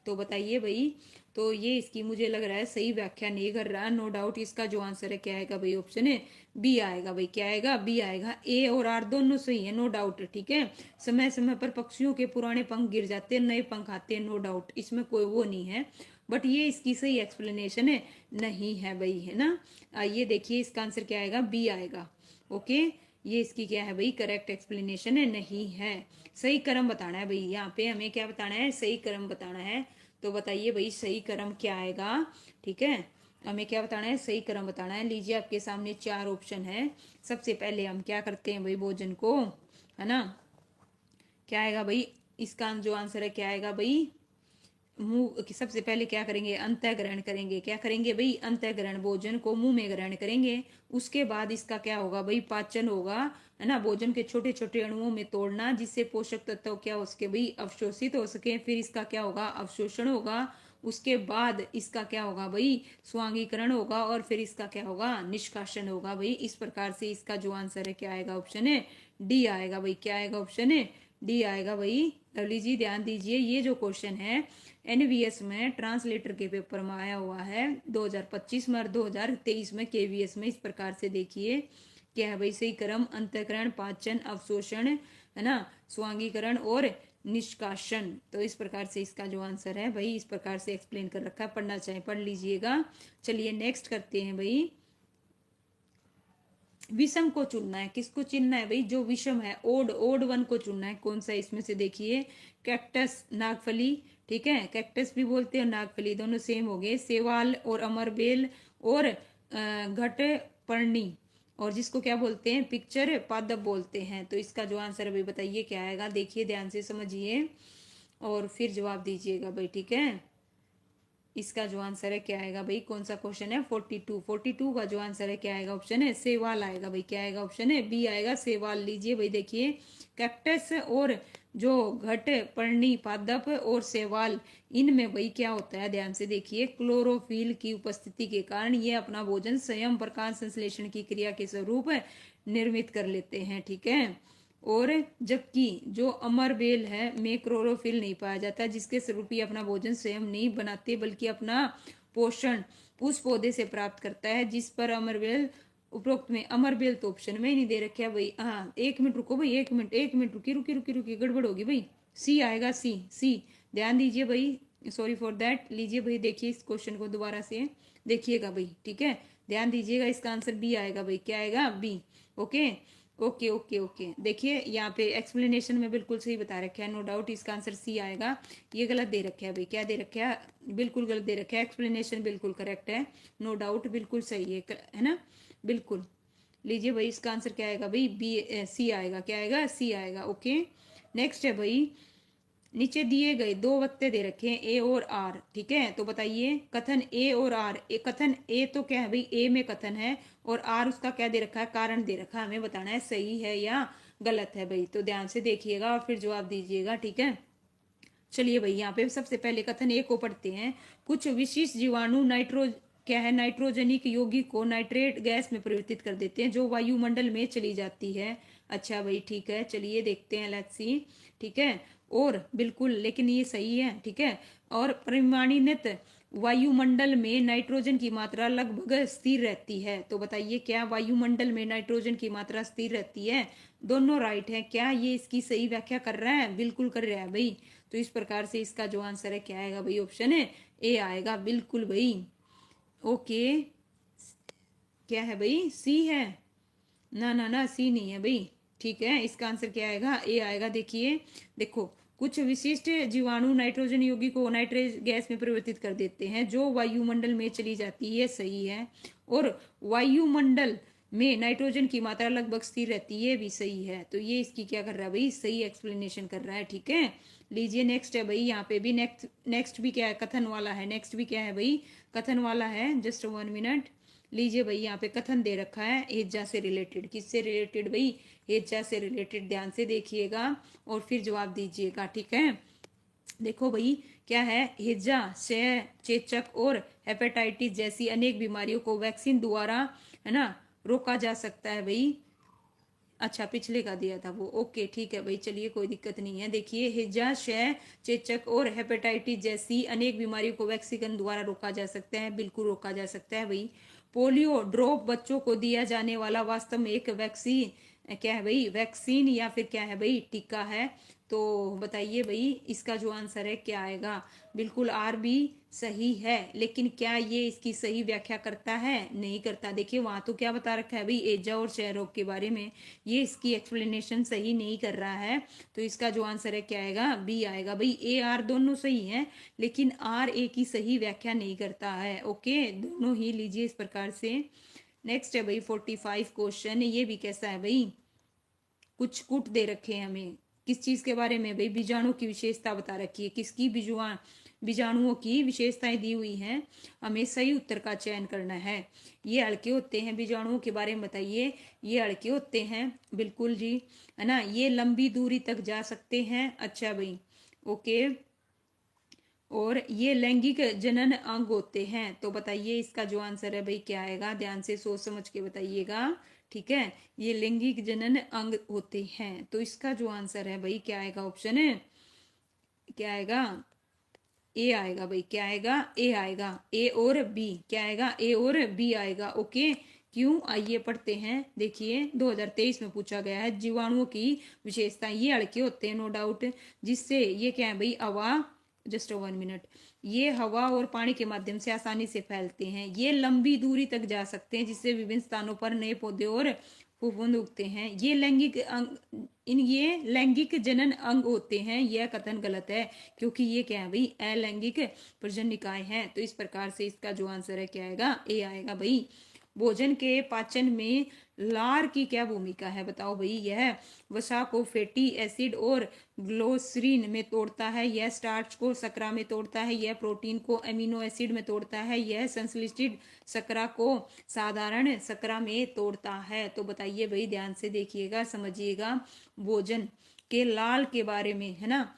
तो बताइए भाई। तो ये इसकी मुझे लग रहा है सही व्याख्या नहीं कर रहा, नो डाउट। इसका जो आंसर है क्या आएगा भाई, ऑप्शन है बी आएगा भाई। क्या आएगा, बी आएगा। ए और आर दोनों सही है, नो डाउट, ठीक है। समय समय पर पक्षियों के पुराने पंख गिर जाते हैं, नए पंख आते हैं, नो डाउट, इसमें कोई वो नहीं है। बट ये इसकी सही एक्सप्लेनेशन है नहीं है भाई, है ना। आइए देखिए इसका आंसर क्या आएगा, बी आएगा। ओके, ये इसकी क्या है भाई करेक्ट एक्सप्लेनेशन है, नहीं है। सही क्रम बताना है भाई, यहाँ पे हमें क्या बताना है, सही क्रम बताना है। तो बताइए भाई सही क्रम क्या आएगा, ठीक है। हमें क्या बताना है, सही क्रम बताना है। लीजिए आपके सामने चार ऑप्शन है। सबसे पहले हम क्या करते हैं भाई, भोजन को, है ना, क्या आएगा भाई, इसका जो आंसर है क्या आएगा भाई, मुंह, सबसे पहले क्या करेंगे, अंतः ग्रहण करेंगे। क्या करेंगे भाई, अंतः ग्रहण, भोजन को मुंह में ग्रहण करेंगे। उसके बाद इसका क्या होगा भाई, पाचन होगा, है ना, भोजन के छोटे छोटे अणुओं में तोड़ना, जिससे पोषक तत्व क्या हो सके भाई, अवशोषित हो सके। फिर इसका क्या होगा, अवशोषण होगा। उसके बाद इसका क्या होगा भाई, स्वांगीकरण होगा। और फिर इसका क्या होगा, निष्कासन होगा भाई। इस प्रकार से इसका जो आंसर है क्या आएगा, ऑप्शन है डी आएगा भाई। क्या आएगा, ऑप्शन है डी आएगा भाई। लवली जी ध्यान दीजिए, ये जो क्वेश्चन है एनवीएस में ट्रांसलेटर के पेपर में आया हुआ है 2025 में और 2023 में केवीएस में। इस प्रकार से देखिए क्या है भाई, सही क्रम, अंतःकरण, पाचन, अवशोषण, है ना, स्वांगीकरण और निष्कासन। तो इस प्रकार से इसका जो आंसर है भाई, इस प्रकार से एक्सप्लेन कर रखा है, पढ़ना चाहे पढ़ लीजिएगा। चलिए नेक्स्ट करते हैं भाई। विषम को चुनना है, किसको चुनना है भाई, जो विषम है, ओड ओड वन को चुनना है। कौन सा इसमें से देखिए, कैक्टस, नागफली, ठीक है, कैक्टस भी बोलते हैं, नागफली दोनों सेम हो गए। सेवाल और अमरबेल और घटपर्णी, और जिसको क्या बोलते हैं, पिक्चर पादप बोलते हैं। तो इसका जो आंसर अभी बताइए क्या आएगा, देखिए ध्यान से समझिए और फिर जवाब दीजिएगा भाई, ठीक है। इसका जो आंसर है क्या आएगा भाई, कौन सा क्वेश्चन है, 42 का जो आंसर है क्या आएगा, ऑप्शन है सेवाल आएगा भाई। क्या आएगा, ऑप्शन है बी आएगा, सेवाल। लीजिए भाई देखिए, कैक्टस और जो घट पर्णी पादप और सेवाल, इनमें भाई क्या होता है, ध्यान से देखिए, क्लोरोफिल की उपस्थिति के कारण ये अपना भोजन स्वयं प्रकाश संश्लेषण की क्रिया के स्वरूप निर्मित कर लेते हैं, ठीक है। और जबकि जो अमरबेल है में क्लोरोफिल नहीं पाया जाता, जिसके स्वरूप ये अपना भोजन स्वयं नहीं बनाते बल्कि अपना पोषण उस पौधे से प्राप्त करता है जिस पर अमरबेल उपरोक्त में, अमरबेल तो ऑप्शन में ही नहीं दे रखा है भाई। हाँ, 1 मिनट रुको भाई, 1 मिनट रुकी रुकी रुकी रुकी, गड़बड़ होगी भाई। सी आएगा, सी सी, ध्यान दीजिए भाई, सॉरी फॉर दैट। लीजिए भाई देखिए इस क्वेश्चन को दोबारा से देखिएगा भाई, ठीक है, ध्यान दीजिएगा, इसका आंसर बी आएगा भाई। क्या आएगा, B. Okay okay okay okay, देखिए यहाँ पे एक्सप्लेनेशन में बिल्कुल सही बता रखा है, नो डाउट इसका आंसर सी आएगा। ये गलत दे रखा है भाई, क्या दे रखा है, बिल्कुल गलत दे रखा है, एक्सप्लेनेशन बिल्कुल करेक्ट है, नो डाउट बिल्कुल सही है ना, बिल्कुल। लीजिए भाई इसका आंसर क्या आएगा भाई, बी, सी आएगा। क्या आएगा, सी आएगा। ओके, नेक्स्ट है भाई, नीचे दिए गए दो वक्ते दे रखे हैं ए और आर, ठीक है, तो बताइए कथन ए और आर, कथन ए तो क्या है भाई, ए में कथन है और आर उसका क्या दे रखा है, कारण दे रखा है, हमें बताना है सही है या गलत है भाई। तो ध्यान से देखिएगा और फिर जवाब दीजिएगा, ठीक है। चलिए भाई यहाँ पे सबसे पहले कथन ए को पढ़ते हैं। कुछ विशिष्ट जीवाणु क्या है, नाइट्रोजनिक यौगिक को नाइट्रेट गैस में परिवर्तित कर देते हैं जो वायुमंडल में चली जाती है। अच्छा भाई ठीक है, चलिए देखते हैं, लेट्स सी, ठीक है। और बिल्कुल, लेकिन ये सही है, ठीक है। और परिमाणित वायुमंडल में नाइट्रोजन की मात्रा लगभग स्थिर रहती है। तो बताइए क्या वायुमंडल में नाइट्रोजन की मात्रा स्थिर रहती है, दोनों राइट है। क्या ये इसकी सही व्याख्या कर रहा है, बिल्कुल कर रहा है भाई। तो इस प्रकार से इसका जो आंसर है क्या आएगा भाई, ऑप्शन है ए आएगा, बिल्कुल भाई। ओके, क्या है भाई, सी है ना, ना ना सी नहीं है भाई, ठीक है। इसका आंसर क्या आएगा, ए आएगा। देखिए देखो, कुछ विशिष्ट जीवाणु नाइट्रोजन यौगिक को नाइट्रेज गैस में परिवर्तित कर देते हैं जो वायुमंडल में चली जाती है, सही है। और वायुमंडल में नाइट्रोजन की मात्रा लगभग स्थिर रहती है, भी सही है। तो ये इसकी क्या कर रहा है भाई, सही एक्सप्लेनेशन कर रहा है, ठीक है। लीजिए नेक्स्ट है भाई, यहाँ पे भी नेक्स्ट नेक्स्ट भी क्या है, कथन वाला है, नेक्स्ट भी क्या है भाई, कथन वाला है। जस्ट 1 मिनट, लीजिए भाई यहाँ पे कथन दे रखा है हेज्जा से रिलेटेड, किससे रिलेटेड भाई, हेज्जा से रिलेटेड। ध्यान से देखिएगा और फिर जवाब दीजिएगा, ठीक है। देखो भाई क्या है, हेज्जा से चेचक और हेपेटाइटिस जैसी अनेक बीमारियों को वैक्सीन द्वारा, है ना, रोका जा सकता है भाई। अच्छा पिछले का दिया था वो, ओके ठीक है भाई, चलिए कोई दिक्कत नहीं है। देखिए हिज्जा, क्षय, चेचक और हेपेटाइटिस जैसी अनेक बीमारियों को वैक्सीन द्वारा रोका जा सकता है, बिल्कुल रोका जा सकता है भाई। पोलियो ड्रॉप बच्चों को दिया जाने वाला वास्तव में एक वैक्सीन क्या है भाई, वैक्सीन या फिर क्या है भाई, टीका है। तो बताइए भाई इसका जो आंसर है क्या आएगा, बिल्कुल आर भी सही है, लेकिन क्या ये इसकी सही व्याख्या करता है, नहीं करता। देखिए वहां तो क्या बता रखा है भाई, एजा और क्षय रोग के बारे में, ये इसकी एक्सप्लेनेशन सही नहीं कर रहा है। तो इसका जो आंसर है क्या आएगा, बी आएगा भाई। ए आर दोनों सही है, लेकिन आर ए की सही व्याख्या नहीं करता है। ओके, दोनों ही लीजिए इस प्रकार से। नेक्स्ट है भाई 45 क्वेश्चन, ये भी कैसा है भाई, कुछ कुट दे रखे हैं हमें, किस चीज के बारे में भाई, बीजाणु की विशेषता बता रखी है, किसकी बीजाणुओं की विशेषताएं दी हुई हैं, हमें सही उत्तर का चयन करना है। ये हल्के होते हैं, बीजाणुओं के बारे में बताइए। ये हल्के होते हैं, बिल्कुल जी, है ना। ये लंबी दूरी तक जा सकते हैं, अच्छा भाई, ओके। और ये लैंगिक जनन अंग होते हैं। तो बताइए इसका जो आंसर है भाई क्या आएगा, ध्यान से सोच समझ के बताइएगा, ठीक है। ये लैंगिक जनन अंग होते हैं, तो इसका जो आंसर है भाई क्या आएगा, ऑप्शन है क्या आएगा, ए आएगा भाई। क्या आएगा, ए आएगा, ए और बी, क्या आएगा, ए और बी आएगा। ओके, क्यों, आइए पढ़ते हैं। देखिए 2023 में पूछा गया है जीवाणुओं की विशेषता। ये हल्के होते हैं नो डाउट, जिससे ये क्या है भाई, हवा, जस्ट 1 मिनट, ये हवा और पानी के माध्यम से आसानी से फैलते हैं। ये लंबी दूरी तक जा सकते हैं, जिससे विभिन्न स्थानों पर नए पौधे और फफूंद उगते हैं। ये लैंगिक जनन अंग होते हैं। यह कथन गलत है, क्योंकि ये क्या है भाई, अलैंगिक प्रजनन निकाय है। तो इस प्रकार से इसका जो आंसर है क्या आएगा, ए आएगा भाई। भोजन के पाचन में लार की क्या भूमिका है, बताओ भाई। यह वसा को फैटी एसिड और ग्लोसरीन में तोड़ता है, यह स्टार्च को शकरा में तोड़ता है, यह प्रोटीन को अमीनो एसिड में तोड़ता है, यह संश्लेषित शकरा को साधारण शकरा में तोड़ता है। तो बताइए भाई, ध्यान से देखिएगा, समझिएगा भोजन के लाल के बारे में, है ना।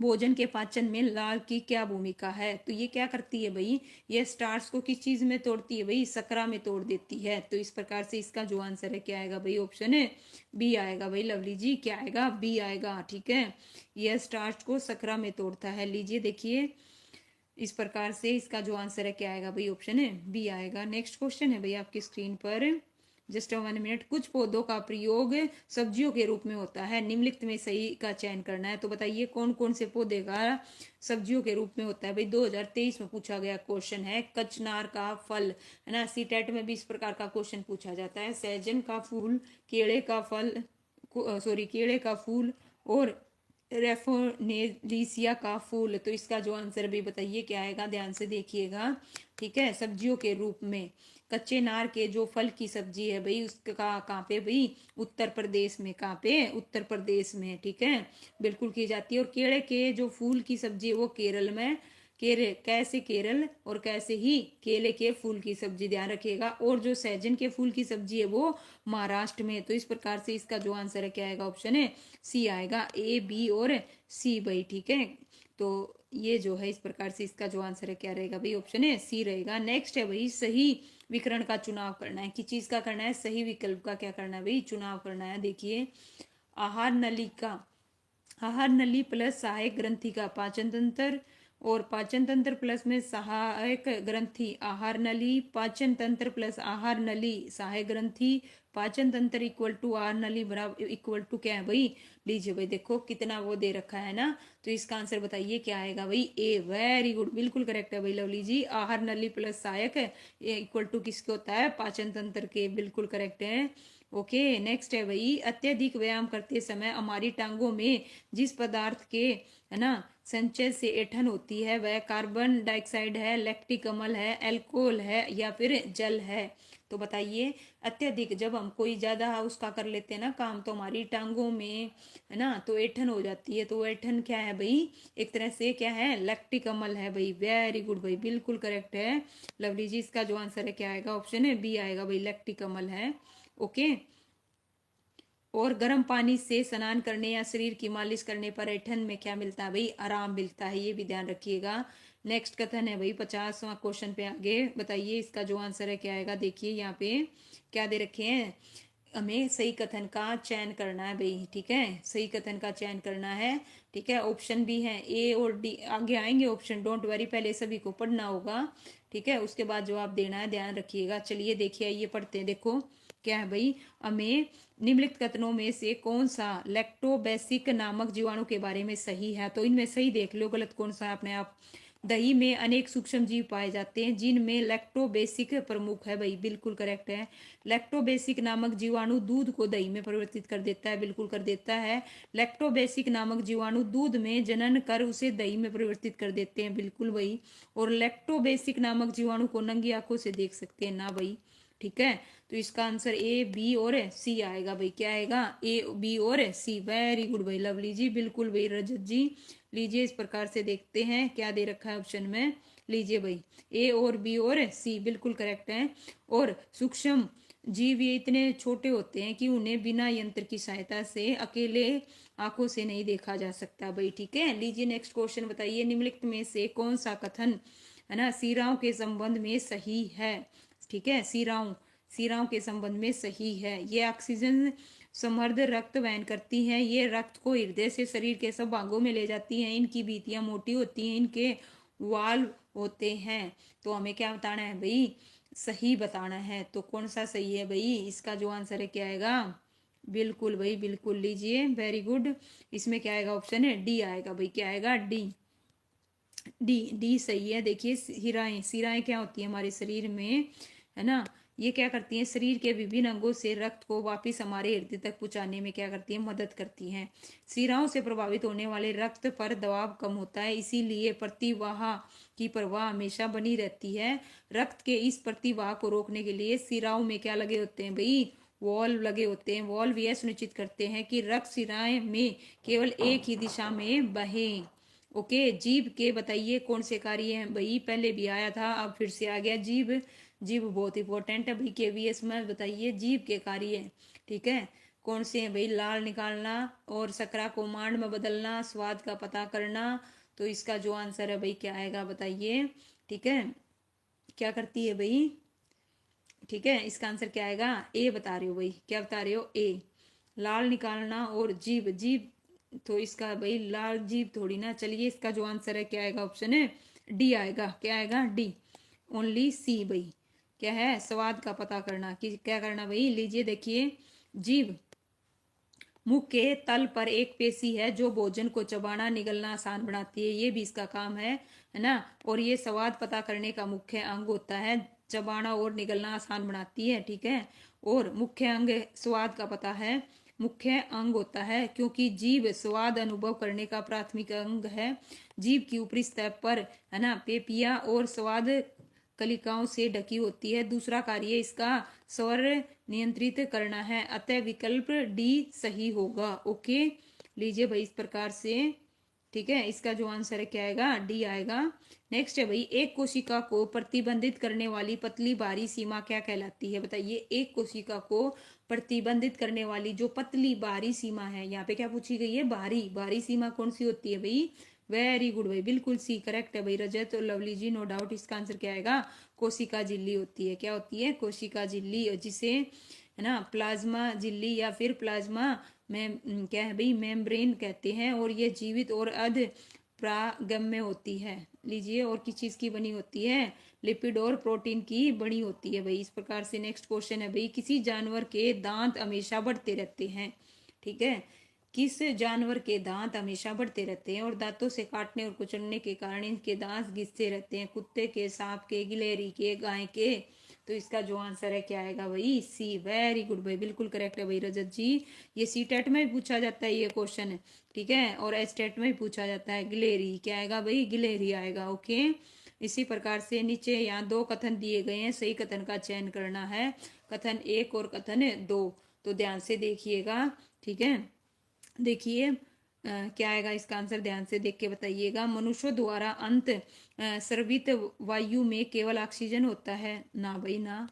भोजन के पाचन में लाल की क्या भूमिका है, तो ये क्या करती है भाई, ये स्टार्च को किस चीज में तोड़ती है भाई, शकरा में तोड़ देती है। तो इस प्रकार से इसका जो आंसर है क्या आएगा भाई, ऑप्शन है बी आएगा भाई। लवली जी क्या आएगा, बी आएगा, ठीक है। यह स्टार्च को शकरा में तोड़ता है। लीजिए देखिए, इस प्रकार से इसका जो आंसर है क्या आएगा भाई, ऑप्शन है बी आएगा। नेक्स्ट क्वेश्चन है भाई आपकी स्क्रीन पर, जस्ट 1 मिनट। कुछ पौधों का प्रयोग सब्जियों के रूप में होता है, निम्नलिखित में सही का चयन करना है। तो बताइए कौन कौन से पौधे का सब्जियों के रूप में होता है भाई। 2023 में पूछा गया क्वेश्चन है। कचनार का फल, है ना, सीटेट में भी इस प्रकार का क्वेश्चन पूछा जाता है। सहजन का फूल, केले का फल, केले का फूल और रेफोनेलिसिया का फूल। तो इसका जो आंसर भी बताइए क्या आएगा, ध्यान से देखिएगा, ठीक है। सब्जियों के रूप में कच्चे नार के जो फल की सब्जी है भाई, उसका कहाँ पे भाई, उत्तर प्रदेश में। कहाँ पे, उत्तर प्रदेश में, ठीक है, बिल्कुल की जाती है। और केले के जो फूल की सब्जी है वो केरल में, कैसे केरल और कैसे ही केले के फूल की सब्जी, ध्यान रखिएगा। और जो सहजन के फूल की सब्जी है वो महाराष्ट्र में। तो इस प्रकार से इसका जो आंसर है क्या आएगा, ऑप्शन है सी आएगा, ए बी और सी भाई, ठीक है। तो ये जो है इस प्रकार से इसका जो आंसर है क्या रहेगा भाई, ऑप्शन है सी रहेगा। नेक्स्ट है भाई, सही विकर्ण का चुनाव करना है। किस चीज का करना है, सही विकल्प का क्या करना है भाई, चुनाव करना है। देखिए, आहार नली का, आहार नली प्लस सहायक ग्रंथि का पाचन तंत्र, और पाचन तंत्र प्लस में सहायक ग्रंथि आहार नली, पाचन तंत्र प्लस आहार नली सहायक ग्रंथि, पाचन तंत्र इक्वल टू आहार नली बराबर इक्वल टू क्या है भाई। लीजिए भाई, देखो कितना वो दे रखा है ना। तो इसका आंसर बताइए क्या आएगा भाई, ए, वेरी गुड, बिल्कुल करेक्ट है भाई लवली जी। आहार नली प्लस सहायक इक्वल टू किसके होता है, पाचन तंत्र के, बिल्कुल करेक्ट है। ओके, नेक्स्ट है भाई, अत्यधिक व्यायाम करते समय हमारी टांगों में जिस पदार्थ के, है ना, संचय से ऐंठन होती है वह कार्बन डाइऑक्साइड है, लैक्टिक अम्ल है, अल्कोहल है या फिर जल है। तो बताइए, अत्यधिक जब हम कोई ज्यादा उसका कर लेते हैं ना काम, तो हमारी टांगों में, है ना, तो ऐंठन हो जाती है। तो ऐंठन क्या है भाई, एक तरह से क्या है, लैक्टिक अम्ल है भाई। वेरी गुड भाई, बिल्कुल करेक्ट है लवली जी। इसका जो आंसर है क्या आएगा, ऑप्शन है बी आएगा भाई, लैक्टिक अम्ल है। ओके, और गर्म पानी से स्नान करने या शरीर की मालिश करने पर ऐंठन में क्या मिलता है भाई, आराम मिलता है। ये भी ध्यान रखिएगा। नेक्स्ट कथन है भाई 50वां क्वेश्चन पे आगे, बताइए इसका जो आंसर है क्या आएगा। देखिए यहाँ पे क्या दे रखे हैं, हमें सही कथन का चयन करना है भाई, ठीक है, सही कथन का चयन करना है, ठीक है। ऑप्शन भी है ए और डी, आगे आएंगे ऑप्शन, डोंट वरी, पहले सभी को पढ़ना होगा, ठीक है, उसके बाद जवाब देना है, ध्यान रखिएगा। चलिए देखिए, ये पढ़ते हैं, देखो क्या है भाई, हमें निम्नलिखित कथनों में से कौन सा लैक्टोबैसिक नामक जीवाणु के बारे में सही है। तो इनमें सही देख लो, गलत कौन सा है अपने आप। दही में अनेक सूक्ष्म जीव पाए जाते हैं जिनमें लैक्टोबेसिक प्रमुख है भाई, बिल्कुल करेक्ट है। लैक्टोबेसिक नामक जीवाणु दूध को दही में परिवर्तित कर देता है, बिल्कुल कर देता है। लैक्टोबेसिक नामक जीवाणु दूध में जनन कर उसे दही में परिवर्तित कर देते हैं, बिल्कुल भाई। और लैक्टोबेसिक नामक जीवाणु को नंगी आंखों से देख सकते हैं ना भाई, ठीक है। तो इसका आंसर ए बी और सी आएगा भाई, क्या आएगा, ए बी और सी। वेरी गुड भाई लवली जी, बिल्कुल भाई रजत जी। लीजिए इस प्रकार से देखते हैं क्या दे रखा है ऑप्शन में। लीजिए भाई, ए और बी और सी बिल्कुल करेक्ट है। और सूक्ष्म जीव ये इतने छोटे होते हैं कि उन्हें बिना यंत्र की सहायता से अकेले आंखों से नहीं देखा जा सकता भाई, ठीक है। लीजिए नेक्स्ट क्वेश्चन, बताइए निम्नलिखित में से कौन सा कथन, है ना, सीराओं के संबंध में सही है, ठीक है। सीराओं के संबंध में सही है। ये ऑक्सीजन समृद्ध रक्त वहन करती हैं, ये रक्त को हृदय से शरीर के सब भागों में ले जाती हैं, इनकी भित्तियां मोटी होती हैं, इनके वाल्व होते हैं। तो हमें क्या बताना है भाई, सही बताना है। तो कौन सा सही है भाई, इसका जो आंसर है क्या आएगा, बिल्कुल भाई बिल्कुल, लीजिए वेरी गुड। इसमें क्या आएगा, ऑप्शन है डी आएगा भाई, क्या आएगा, डी। डी डी सही है। देखिए सिराएं, सिराएं क्या होती है हमारे शरीर में, है ना, ये क्या करती हैं, शरीर के विभिन्न अंगों से रक्त को वापस हमारे हृदय तक पहुंचाने में क्या करती हैं, मदद करती हैं। सिराओं से प्रभावित होने वाले रक्त पर दबाव कम होता है, इसीलिए प्रतिवाह की प्रवाह हमेशा बनी रहती है। रक्त के इस प्रतिवाह को रोकने के लिए सिराओं में क्या लगे होते हैं भाई, वॉल्व लगे होते हैं। वॉल्व यह सुनिश्चित करते हैं कि रक्त सिराएं में केवल एक ही दिशा में बहे। ओके, जीभ के बताइए कौन से कार्य हैं भाई, पहले भी आया था अब फिर से आ गया जीभ। जीभ बहुत इंपॉर्टेंट है भाई, केवीएस में बताइए जीभ के कार्य है, ठीक है, कौन से हैं भाई, लाल निकालना और सकरा को मांड में बदलना, स्वाद का पता करना। तो इसका जो आंसर है भाई क्या आएगा बताइए, ठीक है, क्या करती है भाई, ठीक है, इसका आंसर क्या आएगा, ए बता रहे हो भाई, क्या बता रहे हो, ए, लाल निकालना और जीभ, जीभ तो इसका भाई लाल जीभ थोड़ी ना। चलिए इसका जो आंसर है क्या आएगा, ऑप्शन है डी आएगा, क्या आएगा, डी, ओनली सी भाई, क्या है, स्वाद का पता करना, कि क्या करना भाई, लीजिए देखिए, जीभ मुख के तल पर एक पेशी है जो भोजन को चबाना निगलना आसान बनाती है, ये भी इसका काम है ना, और ये स्वाद पता करने का मुख्य अंग होता है, चबाना और निगलना आसान बनाती है, ठीक है, और मुख्य अंग स्वाद का पता है, मुख्य अंग होता है क्योंकि जीभ स्वाद अनुभव करने का प्राथमिक अंग है। जीभ की ऊपरी सतह पर, है ना, पेपिया और स्वाद कलिकाओं से ढकी होती है। दूसरा कार्य इसका स्वर नियंत्रित करना है, अतः विकल्प डी सही होगा। ओके, लीजिए भाई इस प्रकार से, ठीक है, इसका जो आंसर है क्या आएगा, डी आएगा। नेक्स्ट है भाई, एक कोशिका को प्रतिबंधित करने वाली पतली बाहरी सीमा क्या कहलाती है, बताइए, एक कोशिका को प्रतिबंधित करने वाली जो पतली बाहरी सीमा है, यहाँ पे क्या पूछी गई है, बाहरी, बाहरी सीमा कौन सी होती है भाई, वेरी गुड भाई, बिल्कुल सी करेक्ट है भाई रजत और लवली जी, नो डाउट, इसका आंसर क्या आएगा, कोशिका झिल्ली होती है, क्या होती है, कोशिका झिल्ली, जिसे, है ना, प्लाज्मा झिल्ली या फिर प्लाज्मा में क्या है भाई, मेम्ब्रेन कहते हैं, और ये जीवित और अर्ध प्रागम्य होती है। लीजिए, और किस चीज की बनी होती है, लिपिड और प्रोटीन की बनी होती है भाई। इस प्रकार से नेक्स्ट क्वेश्चन है भाई, किसी जानवर के दांत हमेशा बढ़ते रहते हैं, ठीक है, किस जानवर के दांत हमेशा बढ़ते रहते हैं और दांतों से काटने और कुचलने के कारण इनके दांत घिसते रहते हैं, कुत्ते के, सांप के, गिलहरी के, गाय के। तो इसका जो आंसर है क्या आएगा भाई, सी, वेरी गुड भाई, बिल्कुल करेक्ट है भाई रजत जी। ये सी टेट में भी पूछा जाता है ये क्वेश्चन, ठीक है, और एच टेट में भी पूछा जाता है, गिलहरी, क्या आएगा भाई, गिलहरी आएगा। ओके, इसी प्रकार से नीचे यहाँ दो कथन दिए गए हैं, सही कथन का चयन करना है, कथन एक और कथन दो, तो ध्यान से देखिएगा, ठीक है, देखिए क्या आएगा इसका आंसर, ध्यान से देख के बताइएगा। मनुष्यों द्वारा अंत स्रवित वायु में केवल ऑक्सीजन होता है, ना भाई ना,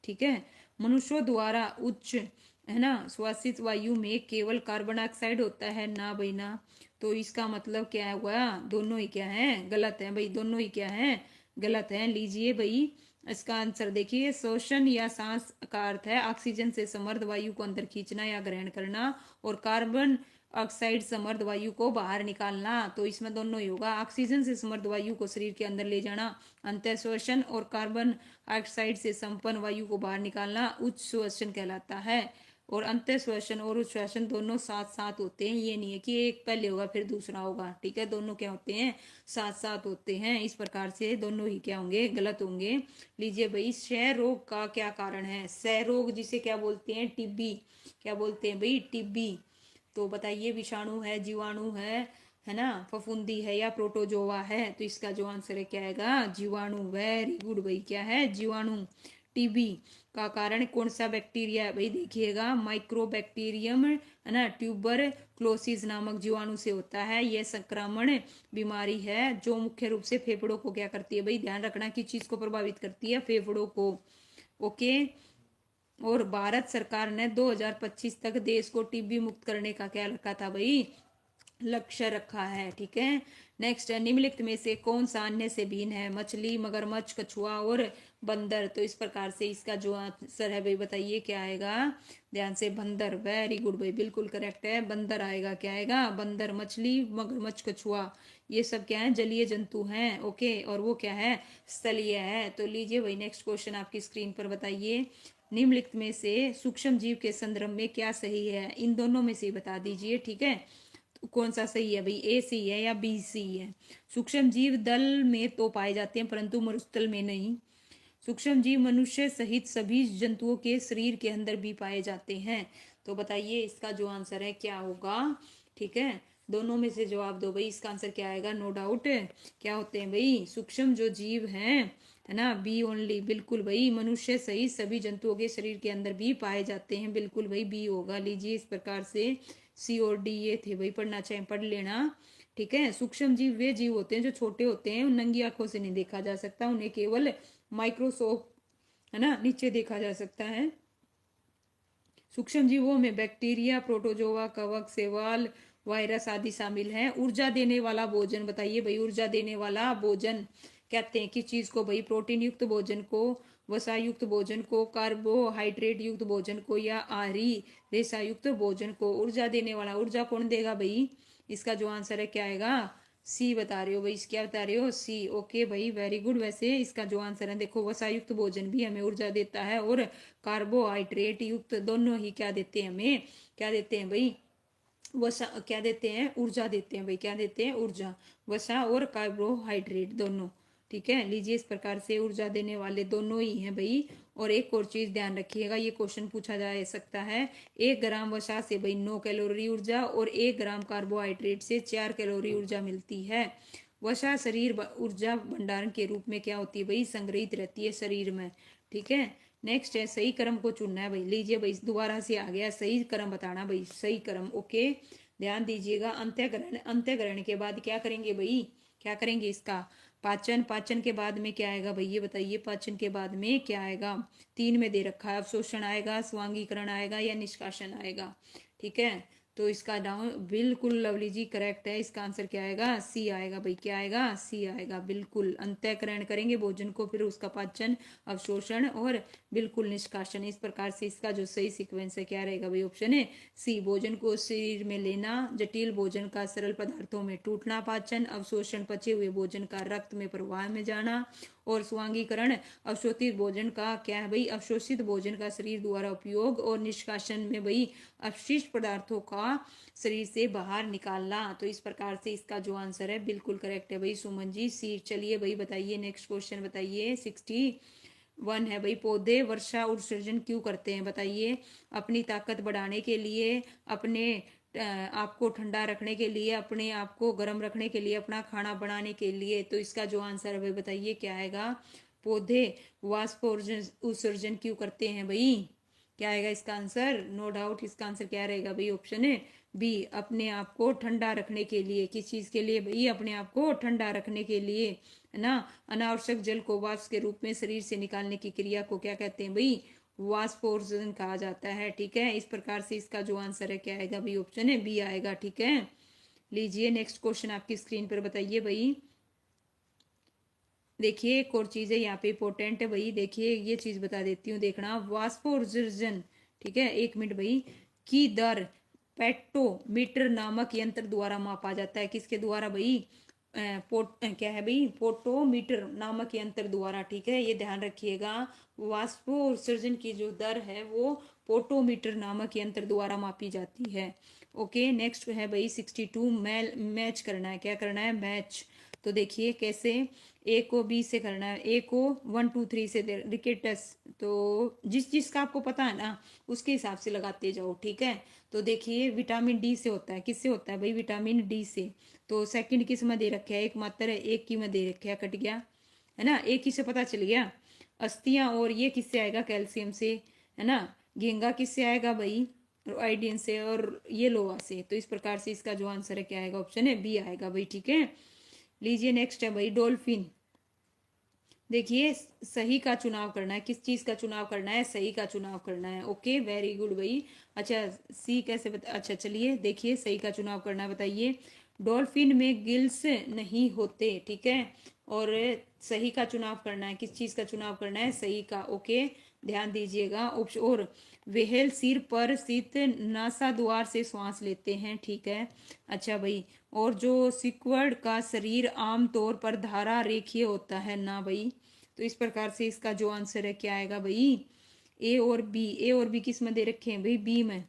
ठीक है, मनुष्यों द्वारा उच्च, है ना, श्वासित वायु में केवल कार्बन डाइऑक्साइड होता है, ना भाई ना। तो इसका मतलब क्या हुआ, दोनों ही क्या है, गलत है भाई, दोनों ही क्या है, गलत है। लीजिए भाई इसका आंसर देखिए, श्वसन या सांस का अर्थ है ऑक्सीजन से समृद्ध वायु को अंदर खींचना या ग्रहण करना, और कार्बन ऑक्साइड समृद्ध वायु को बाहर निकालना। तो इसमें दोनों ही होगा, ऑक्सीजन से समृद्ध वायु को शरीर के अंदर ले जाना अंतः श्वसन, और कार्बन ऑक्साइड से संपन्न वायु को बाहर निकालना उच्च श्वसन कहलाता है। और अंतः श्वसन और उच्च श्वसन दोनों साथ साथ होते हैं, ये नहीं है कि एक पहले होगा फिर दूसरा होगा, ठीक है, दोनों क्या होते हैं, साथ साथ होते हैं। इस प्रकार से दोनों ही क्या होंगे, गलत होंगे। लीजिए भाई, क्षय रोग का क्या कारण है, क्षय रोग जिसे क्या बोलते हैं, टीबी, क्या बोलते हैं भाई, टीबी। तो बताइए, विषाणु है, जीवाणु है ना, फफूंदी है या प्रोटोजोआ है। तो इसका जो आंसर है क्या आएगा, जीवाणु, वेरी गुड भाई, क्या है, जीवाणु। टीबी का कारण कौन सा बैक्टीरिया है भाई, देखिएगा, माइक्रोबैक्टीरियम, है ना, ट्यूबर क्लोसिस नामक जीवाणु से होता है। यह संक्रमण बीमारी है जो मुख्य रूप से फेफड़ों को क्या करती है भाई, ध्यान रखना किस चीज को प्रभावित करती है, फेफड़ों को। ओके, और भारत सरकार ने 2025 तक देश को टीबी मुक्त करने का क्या रखा था भाई, लक्ष्य रखा है, ठीक है, नेक्स्ट है निम्नलिखित में से कौन सा अन्य से भिन्न है? मछली, मगरमच्छ, कछुआ और बंदर। तो इस प्रकार से इसका जो आंसर है भाई बताइए क्या आएगा? ध्यान से, बंदर। वेरी गुड भाई, बिल्कुल करेक्ट है, बंदर आएगा। क्या आएगा? बंदर। मछली, मगरमच्छ, कछुआ ये सब क्या है? जलीय जंतु हैं। ओके, और वो क्या है? स्थलीय है। तो लीजिए भाई नेक्स्ट क्वेश्चन आपकी स्क्रीन पर बताइए, निम्नलिखित में से सूक्ष्म जीव के संदर्भ में क्या सही है? इन दोनों में से बता दीजिए, ठीक है? तो कौन सा सही है भाई? ए सही है या बी सही है? सूक्ष्म जीव दल में तो पाए जाते हैं परंतु मरुस्थल में नहीं। सूक्ष्म जीव मनुष्य सहित सभी जंतुओं के शरीर के अंदर भी पाए जाते हैं। तो बताइए इसका जो आंसर है क्या होगा? ठीक है, दोनों में से जवाब दो भाई। इसका आंसर क्या आएगा? नो डाउट क्या होते हैं भाई? सूक्ष्म जो जीव हैं, है ना, बी ओनली। बिल्कुल भाई, मनुष्य सहित सभी जंतुओं के शरीर के अंदर भी पाए जाते हैं। बिल्कुल भाई, बी होगा। लीजिए इस प्रकार से सी और डी ये थे भाई, पढ़ना चाहे पढ़ लेना। ठीक है, सूक्ष्म जीव वे जीव होते हैं जो छोटे होते हैं, नंगी आंखों से नहीं देखा जा सकता, उन्हें केवल माइक्रोस्कोप, है ना, नीचे देखा जा सकता है। सूक्ष्म जीवों में बैक्टीरिया, प्रोटोजोआ, कवक, शैवाल, वायरस आदि शामिल हैं। ऊर्जा देने वाला भोजन बताइए भाई, ऊर्जा देने वाला भोजन कहते हैं किस चीज को भाई? प्रोटीन युक्त भोजन को, वसा युक्त भोजन को, कार्बोहाइड्रेट युक्त भोजन को, या आहारी रेशा युक्त भोजन को। ऊर्जा देने वाला, ऊर्जा कौन देगा भाई? इसका जो आंसर है क्या आएगा? सी बता रहे हो भाई, क्या बता रहे हो? सी। ओके भाई, वेरी गुड। वैसे इसका जो आंसर है देखो, वसा युक्त भोजन भी हमें ऊर्जा देता है और कार्बोहाइड्रेट युक्त दोनों ही क्या देते हैं हमें? क्या देते हैं भाई? वसा क्या देते हैं? ऊर्जा देते हैं भाई। क्या देते हैं? ऊर्जा। वसा और कार्बोहाइड्रेट दोनों। ठीक है, लीजिए इस प्रकार से ऊर्जा देने वाले दोनों ही हैं भाई। और एक और चीज ध्यान रखिएगा, ये क्वेश्चन पूछा जा सकता है, 1 ग्राम वसा से भाई 9 कैलोरी ऊर्जा और 1 ग्राम कार्बोहाइड्रेट से 4 कैलोरी ऊर्जा मिलती है। वसा शरीर ऊर्जा भंडारण के रूप में क्या होती है भाई? संग्रहित रहती है शरीर में। ठीक है, नेक्स्ट है सही क्रम को चुनना है भाई। लीजिए भाई दोबारा से आ गया, सही क्रम बताना भाई, सही क्रम। ओके, ध्यान दीजिएगा। अंत्यग्रहण, अंत्यग्रहण के बाद क्या करेंगे भाई? क्या करेंगे? इसका पाचन। पाचन के बाद में क्या आएगा भाई? ये बताइए, पाचन के बाद में क्या आएगा? 3 में दे रखा है, अवशोषण आएगा, स्वांगीकरण आएगा या निष्कासन आएगा। ठीक है, तो इसका डाउन बिल्कुल लवली जी करेक्ट है। इसका आंसर क्या आएगा? सी आएगा भाई। क्या आएगा? सी आएगा बिल्कुल। अंतःकरण करेंगे भोजन को, फिर उसका पाचन, अवशोषण और बिल्कुल निष्कासन। इस प्रकार से इसका जो सही सीक्वेंस है क्या रहेगा भाई? ऑप्शन है सी। भोजन को शरीर में लेना, जटिल भोजन का सरल पदार्थों में टूटना, पाचन, अवशोषण पचे हुए भोजन का रक्त में प्रवाह में जाना, और स्वांगीकरण अवशोषित भोजन का क्या है भाई? अवशोषित भोजन का शरीर द्वारा उपयोग, और निष्कासन में भाई अपशिष्ट पदार्थों का शरीर से बाहर निकालना। तो इस प्रकार से इसका जो आंसर है बिल्कुल करेक्ट है भाई सुमन जी, सी। चलिए भाई बताइए नेक्स्ट क्वेश्चन बताइए। 61 है भाई, पौधे वर्षा उत्सर्जन क्यों करते हैं बताइए? अपनी ताकत बढ़ाने के लिए, अपने आपको ठंडा रखने के लिए, अपने आप को गर्म रखने के लिए, अपना खाना बनाने के लिए। तो इसका जो आंसर है भाई बताइए क्या आएगा? पौधे वाष्प उत्सर्जन क्यों करते हैं भाई? क्या आएगा इसका आंसर? नो डाउट इसका आंसर क्या रहेगा भाई? ऑप्शन है बी, अपने आप को ठंडा रखने के लिए। किस चीज के लिए भाई? अपने आप को ठंडा रखने के लिए, है ना। अनावश्यक जल को वाष्प के रूप में शरीर से निकालने की क्रिया को क्या कहते हैं भाई? वाष्पोत्सर्जन कहा जाता है। ठीक है, इस प्रकार से इसका जो आंसर है क्या आएगा भाई? ऑप्शन है बी आएगा। ठीक है, लीजिए नेक्स्ट क्वेश्चन आपकी स्क्रीन पर बताइए भाई। देखिए एक और चीज है यहाँ पे इंपॉर्टेंट है भाई, देखिए ये चीज बता देती हूँ, देखना। वाष्पोत्सर्जन, ठीक है, 1 मिनट भाई, की दर पेट्रोमीटर नामक यंत्र द्वारा मापा जाता है। किसके द्वारा भाई? क्या है भाई? पोटोमीटर नामक यंत्र द्वारा। ठीक है, ये ध्यान रखिएगा। वाष्पोत्सर्जन की जो दर है वो पोटोमीटर नामक यंत्र द्वारा मापी जाती है। ओके, नेक्स्ट है भाई 62, मैच करना है। क्या करना है? मैच। तो देखिए कैसे, ए को बी से करना है, ए को 1 2 3 से रिकेटस। तो जिस जिसका आपको पता है ना उसके हिसाब से लगाते जाओ। ठीक है, तो देखिए विटामिन डी से होता है। किससे होता है भाई? विटामिन डी से। तो सेकंड किस में दे रखे है? एक मात्र है, एक की में दे रखे है, कट गया, है ना, एक ही से पता चल गया। अस्थियां, और ये किससे आएगा? कैल्शियम से, है ना। गेंगा किससे आएगा भाई? आयोडीन से, और ये लोहा से। तो इस प्रकार से इसका जो आंसर है क्या आएगा? ऑप्शन है बी आएगा भाई। ठीक है, लीजिए नेक्स्ट है भाई डॉल्फिन। देखिए सही का चुनाव करना है, किस चीज का चुनाव करना है? सही का चुनाव करना है। ओके, वेरी गुड भाई। अच्छा सी कैसे अच्छा चलिए देखिए सही का चुनाव करना है, बताइए। डॉल्फिन में गिल्स नहीं होते, ठीक है। और सही का चुनाव करना है, किस चीज का चुनाव करना है, सही का, ओके, ध्यान दीजिएगा। ऑप्शन और व्हेल सिर पर स्थित नासा द्वार से श्वास लेते हैं, ठीक है। अच्छा भाई, और जो सिक्वर्ड का शरीर आमतौर पर धारा रेखीय होता है ना भाई। तो इस प्रकार से इसका जो आंसर है क्या आएगा भाई, ए और बी। ए और बी किस में दे रखे हैं भाई, बी में,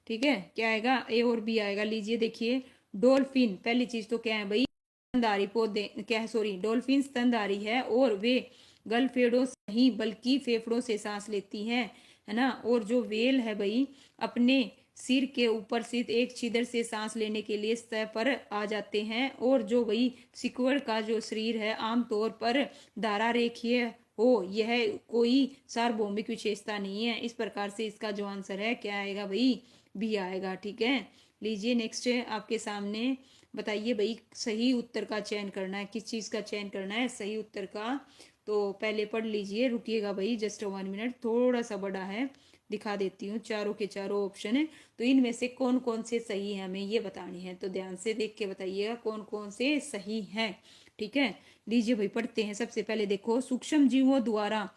ठीक है। क्या आएगा, ए और बी आएगा। लीजिए देखिए, डॉल्फिन पहली चीज तो क्या है भाई, स्तनधारी पौधे, क्या है, सॉरी, डॉल्फिन स्तनधारी है और वे गलफेड़ों से नहीं बल्कि फेफड़ों से सांस लेती है ना। और जो वेल है भाई, अपने सिर के ऊपर स्थित एक छिद्र से सांस लेने के लिए सतह पर आ जाते हैं। और जो भाई सिक्वर का जो शरीर है आमतौर पर धारा रेखीय हो, यह कोई सार्वभौमिक विशेषता नहीं है। इस प्रकार से इसका जो आंसर है क्या आएगा भाई, बी आएगा, ठीक है। लीजिए नेक्स्ट है आपके सामने, बताइए भाई सही उत्तर का चयन करना है, किस चीज का चयन करना है, सही उत्तर का। तो पहले पढ़ लीजिए, रुकिएगा भाई जस्ट 1 मिनट, थोड़ा सा बड़ा है, दिखा देती हूँ। चारों के चारों ऑप्शन है, तो इनमें से कौन कौन से सही है हमें ये बतानी है। तो ध्यान से देख के बताइएगा कौन कौन से सही है, ठीक है। लीजिए भाई पढ़ते हैं। सबसे पहले देखो, सूक्ष्म जीवों द्वारा,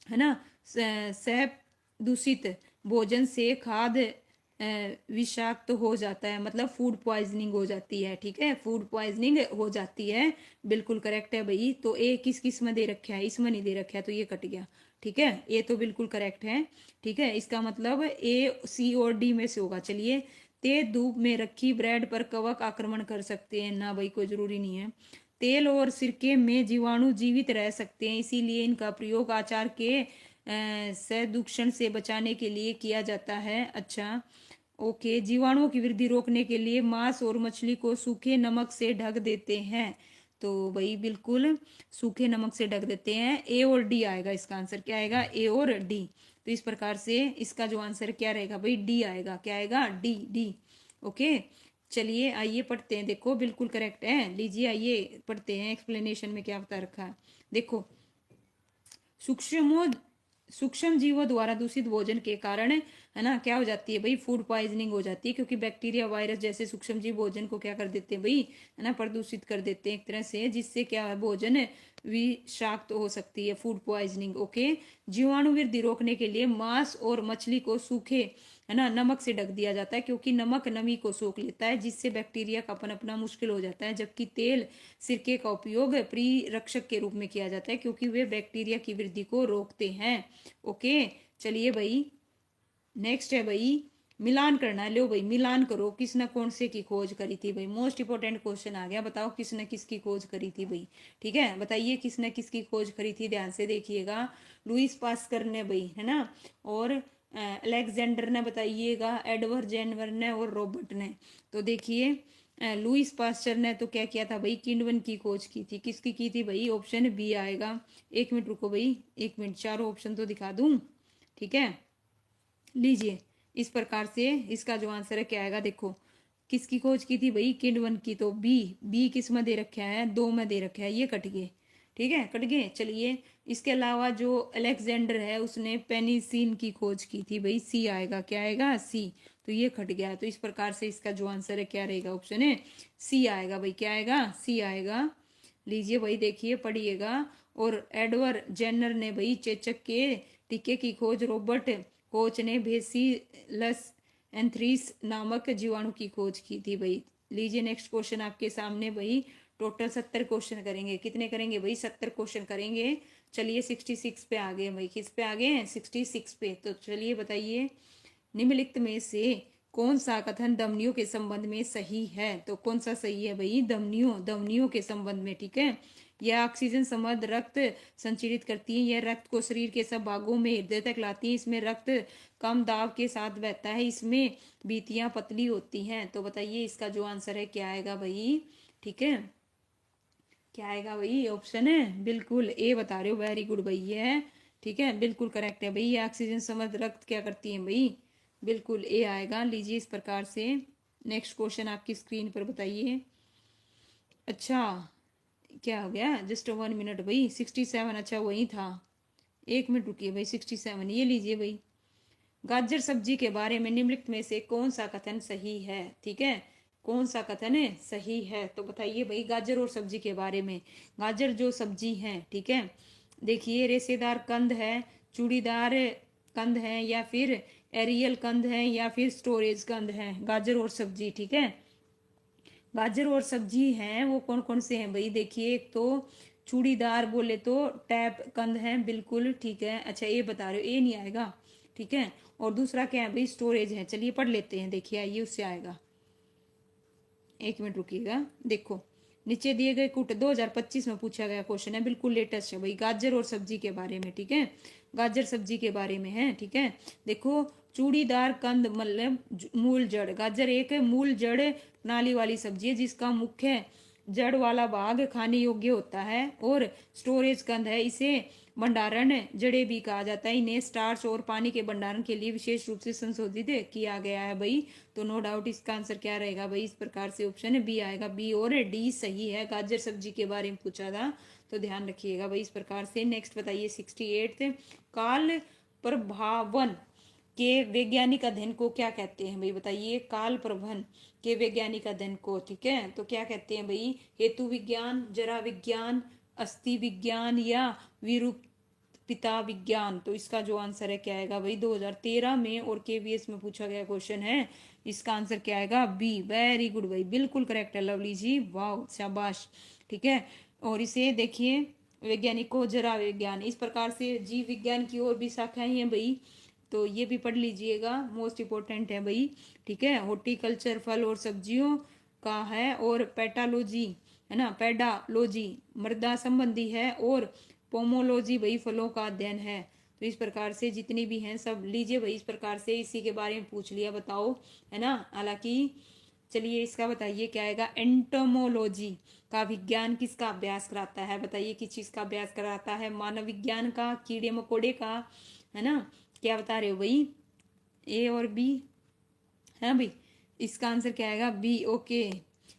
है ना, सह दूषित भोजन से खाद्य विषाक्त हो जाता है, मतलब फूड पॉइजनिंग हो जाती है, ठीक है, फूड पॉइजनिंग हो जाती है, बिल्कुल करेक्ट है भाई। तो ए किस किस में दे रखा है, इसमें नहीं दे रखा है, तो ये कट गया, ठीक है। ए तो बिल्कुल करेक्ट है, ठीक है। इसका मतलब ए, सी और डी में से होगा। चलिए, तेज धूप में रखी ब्रेड पर कवक आक्रमण कर सकते हैं ना भाई, कोई जरूरी नहीं है। तेल और सिरके में जीवाणु जीवित रह सकते हैं, इसीलिए इनका प्रयोग आचार के सदूषण से बचाने के लिए किया जाता है। अच्छा, ओके, जीवाणुओं की वृद्धि रोकने के लिए मांस और मछली को सूखे नमक से ढक देते हैं। तो भाई बिल्कुल सूखे नमक से ढक देते हैं। ए और डी आएगा, इसका आंसर क्या आएगा, ए और डी। तो इस प्रकार से इसका जो आंसर क्या रहेगा भाई, डी आएगा। क्या आएगा, डी, डी, ओके। चलिए आइए पढ़ते हैं, देखो बिल्कुल करेक्ट है। लीजिए आइए पढ़ते हैं, एक्सप्लेनेशन में क्या बता रखा है, देखो। सूक्ष्म सूक्ष्म जीवों द्वारा दूषित भोजन के कारण, है ना, क्या हो जाती है भाई, फूड पॉइजनिंग हो जाती है, क्योंकि बैक्टीरिया वायरस जैसे सूक्ष्म जीव भोजन को क्या कर देते हैं भाई, है ना, प्रदूषित कर देते हैं एक तरह से, जिससे क्या है, भोजन विषाक्त हो सकती है, फूड पॉइजनिंग, ओके। जीवाणु वृद्धि रोकने के लिए मांस और मछली को सूखे, है ना, नमक से ढक दिया जाता है, क्योंकि नमक नमी को सोख लेता है, जिससे बैक्टीरिया का पनपना मुश्किल हो जाता है। जबकि तेल, सिरके का उपयोग प्रतिरक्षक के रूप में किया जाता है, क्योंकि वे बैक्टीरिया की वृद्धि को रोकते हैं, ओके। चलिए भाई नेक्स्ट है भाई, मिलान करना है। लो भाई मिलान करो, किसने कौन से की खोज करी थी भाई, मोस्ट इंपोर्टेंट क्वेश्चन आ गया। बताओ किसने किसकी खोज करी थी भाई, ठीक है, बताइए किसने किसकी खोज करी थी, ध्यान से देखिएगा। लुईस पास्कर ने भाई, है ना, और अलेक्जेंडर ने, बताइएगा, एडवर्ड जेनवर ने और रॉबर्ट ने। तो देखिए, लुईस पास्चर ने तो क्या किया था भाई, किण्वन की खोज की थी। किसकी की थी भाई, ऑप्शन बी आएगा। 1 मिनट रुको भाई, 1 मिनट, चारों ऑप्शन तो दिखा दूं, ठीक है। लीजिए, इस प्रकार से इसका जो आंसर है क्या आएगा, देखो किसकी खोज की थी भाई, किण्वन की। तो बी, बी किस में दे रखा है, 2 में दे रखा है, ये कट गए, ठीक है, कट गए। चलिए, इसके अलावा जो अलेक्जेंडर है उसने पेनिसिलिन की खोज की थी भाई, सी आएगा। क्या आएगा, सी। तो ये कट गया। तो इस प्रकार से इसका जो आंसर है क्या रहेगा, ऑप्शन है सी आएगा भाई। क्या आएगा, सी आएगा। लीजिए भाई देखिए, पढ़िएगा। और एडवर्ड जेनर ने भाई चेचक के टीके की खोज, रॉबर्ट कोच ने बेसिलस एंथ्रीस नामक जीवाणु की खोज की थी भाई। लीजिए नेक्स्ट क्वेश्चन आपके सामने भाई, टोटल 70 क्वेश्चन करेंगे। कितने करेंगे भाई, 70 क्वेश्चन करेंगे। चलिए 66 पे आ गए भाई, किस पे आ गए हैं, 66 पे। तो चलिए बताइए, निम्नलिखित में से कौन सा कथन धमनियों के संबंध में सही है। तो कौन सा सही है भाई, धमनियों के संबंध में, ठीक है। यह ऑक्सीजन समृद्ध रक्त संचरित करती है, यह रक्त को शरीर के सब भागों में हृदय तक लाती है, इसमें रक्त कम दाब के साथ बहता है, इसमें बीतियां पतली होती हैं। तो बताइए इसका जो आंसर है क्या आएगा भाई, ठीक है, क्या आएगा भाई, ऑप्शन है बिल्कुल ए बता रहे हो, वेरी गुड भाई, ये है, ठीक है, बिल्कुल करेक्ट है भाई। ये ऑक्सीजन समृद्ध रक्त क्या करती है भाई, बिल्कुल ए आएगा। लीजिए इस प्रकार से नेक्स्ट क्वेश्चन आपकी स्क्रीन पर बताइए। अच्छा, क्या हो गया, जस्ट 1 मिनट भाई, 67, अच्छा वही था, 1 मिनट रुकिए भाई, 67, ये लीजिए भाई। गाजर सब्जी के बारे में निम्नलिखित में से कौन सा कथन सही है, ठीक है, कौन सा कथन है सही है? तो बताइए भाई गाजर और सब्जी के बारे में। गाजर जो सब्जी है, ठीक है, देखिए रेशेदार कंद है, चूड़ीदार कंद है, या फिर एरियल कंद है, या फिर स्टोरेज कंद है। गाजर और सब्जी, ठीक है, गाजर और सब्जी हैं वो कौन कौन से हैं भाई? देखिए एक तो चूड़ीदार बोले तो टैप कंद है, बिल्कुल ठीक है। अच्छा ये बता रहे हो, ये नहीं आएगा, ठीक है। और दूसरा क्या है भाई? स्टोरेज है। चलिए पढ़ लेते हैं, देखिए आइए उससे आएगा। एक मिनट रुकिएगा, देखो नीचे दिए गए कुट 2025 में पूछा गया क्वेश्चन है, बिल्कुल लेटेस्ट है भाई, गाजर और सब्जी के बारे में, ठीक है, गाजर सब्जी के बारे में है, ठीक है। देखो चूड़ीदार कंद मतलब मूल जड़, गाजर एक मूल जड़ नाली वाली सब्जी है जिसका मुख्य जड़ वाला भाग खाने योग्य होता है। और स्टोरेज कंद है, इसे भंडारण जड़े भी कहा जाता है। इन्हें स्टार्च और पानी के भंडारण के लिए विशेष रूप से संशोधित किया गया है भाई। तो नो डाउट इसका आंसर क्या रहेगा भाई? इस प्रकार से ऑप्शन है बी आएगा, बी और डी सही है। गाजर सब्जी के बारे में पूछा था तो ध्यान रखिएगा भाई इस प्रकार से। नेक्स्ट बताइए 68 काल प्रभावन के वैज्ञानिक अध्ययन को क्या कहते हैं भाई? बताइए काल प्रभावन के वैज्ञानिक अध्ययन को, ठीक है, तो क्या कहते हैं भाई? हेतु विज्ञान, जरा विज्ञान, अस्थि विज्ञान, या विरूपिता विज्ञान। तो इसका जो आंसर है क्या आएगा भाई? 2013 में और केवीएस में पूछा गया क्वेश्चन है, इसका आंसर क्या आएगा? बी। वेरी गुड भाई, बिल्कुल करेक्ट है लवली जी, वाह शाबाश, ठीक है। और इसे देखिए वैज्ञानिक को जरा विज्ञान, इस प्रकार से जीव विज्ञान की और भी शाखाएं हैं भाई, तो ये भी पढ़ लीजिएगा, मोस्ट इम्पोर्टेंट है भाई, ठीक है। हॉर्टिकल्चर फल और सब्जियों का है, और पेटालॉजी है ना, पेडालॉजी मृदा संबंधी है, और पोमोलॉजी भाई फलों का अध्ययन है। तो इस प्रकार से जितनी भी हैं सब लीजिए भाई, इस प्रकार से इसी के बारे में पूछ लिया, बताओ है ना। हालांकि चलिए इसका बताइए क्या आएगा? एंटोमोलॉजी का विज्ञान किसका अभ्यास कराता है? बताइए किस चीज का अभ्यास कराता है? मानव विज्ञान का, कीड़े मकोड़े का, है ना, क्या बता रहे हो भाई? ए और बी है भाई, इसका आंसर क्या आएगा? बी। ओके,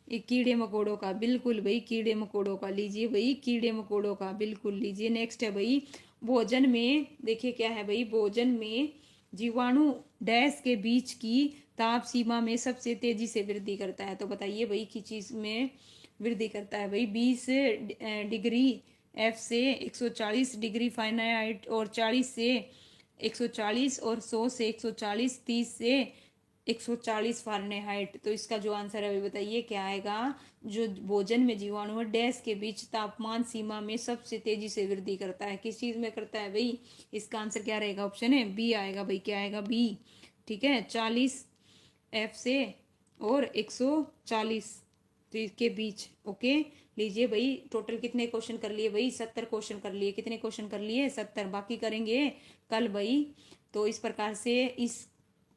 ये कीड़े मकोड़ों का, बिल्कुल भाई कीड़े मकोड़ों का लीजिए भाई, कीड़े मकोड़ों का बिल्कुल लीजिए। नेक्स्ट है भाई भोजन में, देखिए क्या है भाई? भोजन में जीवाणु डैश के बीच की ताप सीमा में सबसे तेजी से वृद्धि करता है। तो बताइए भाई किस चीज में वृद्धि करता है भाई? 20 डिग्री एफ से 140 डिग्री फारेनहाइट, और 40 से 140, और 100 से 140, 30 से 140 फारेनहाइट। तो इसका जो आंसर है अभी बताइए क्या आएगा? जो भोजन में जीवाणु डैश के बीच तापमान सीमा में सबसे तेजी से वृद्धि करता है, किस चीज में करता है भाई? इसका आंसर क्या रहेगा? ऑप्शन है बी आएगा भाई, क्या आएगा? बी, ठीक है। 40 एफ से और 140 के बीच। ओके लीजिए भाई, टोटल कितने क्वेश्चन कर लिए भाई? 70 क्वेश्चन कर लिए। कितने क्वेश्चन कर लिए? 70। बाकी करेंगे कल भाई। तो इस प्रकार से इस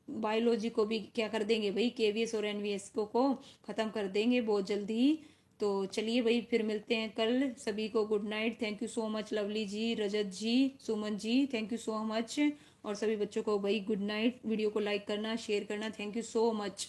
बायोलॉजी को भी क्या कर देंगे भाई? केवीएस और एनवीएस को खत्म कर देंगे बहुत जल्दी। तो चलिए भाई फिर मिलते हैं कल। सभी को good night. Thank you so much Lovely ji, Rajat ji, Suman ji, thank you so much. और सभी बच्चों को भाई गुड नाइट। वीडियो को लाइक करना, शेयर करना। Thank you so much.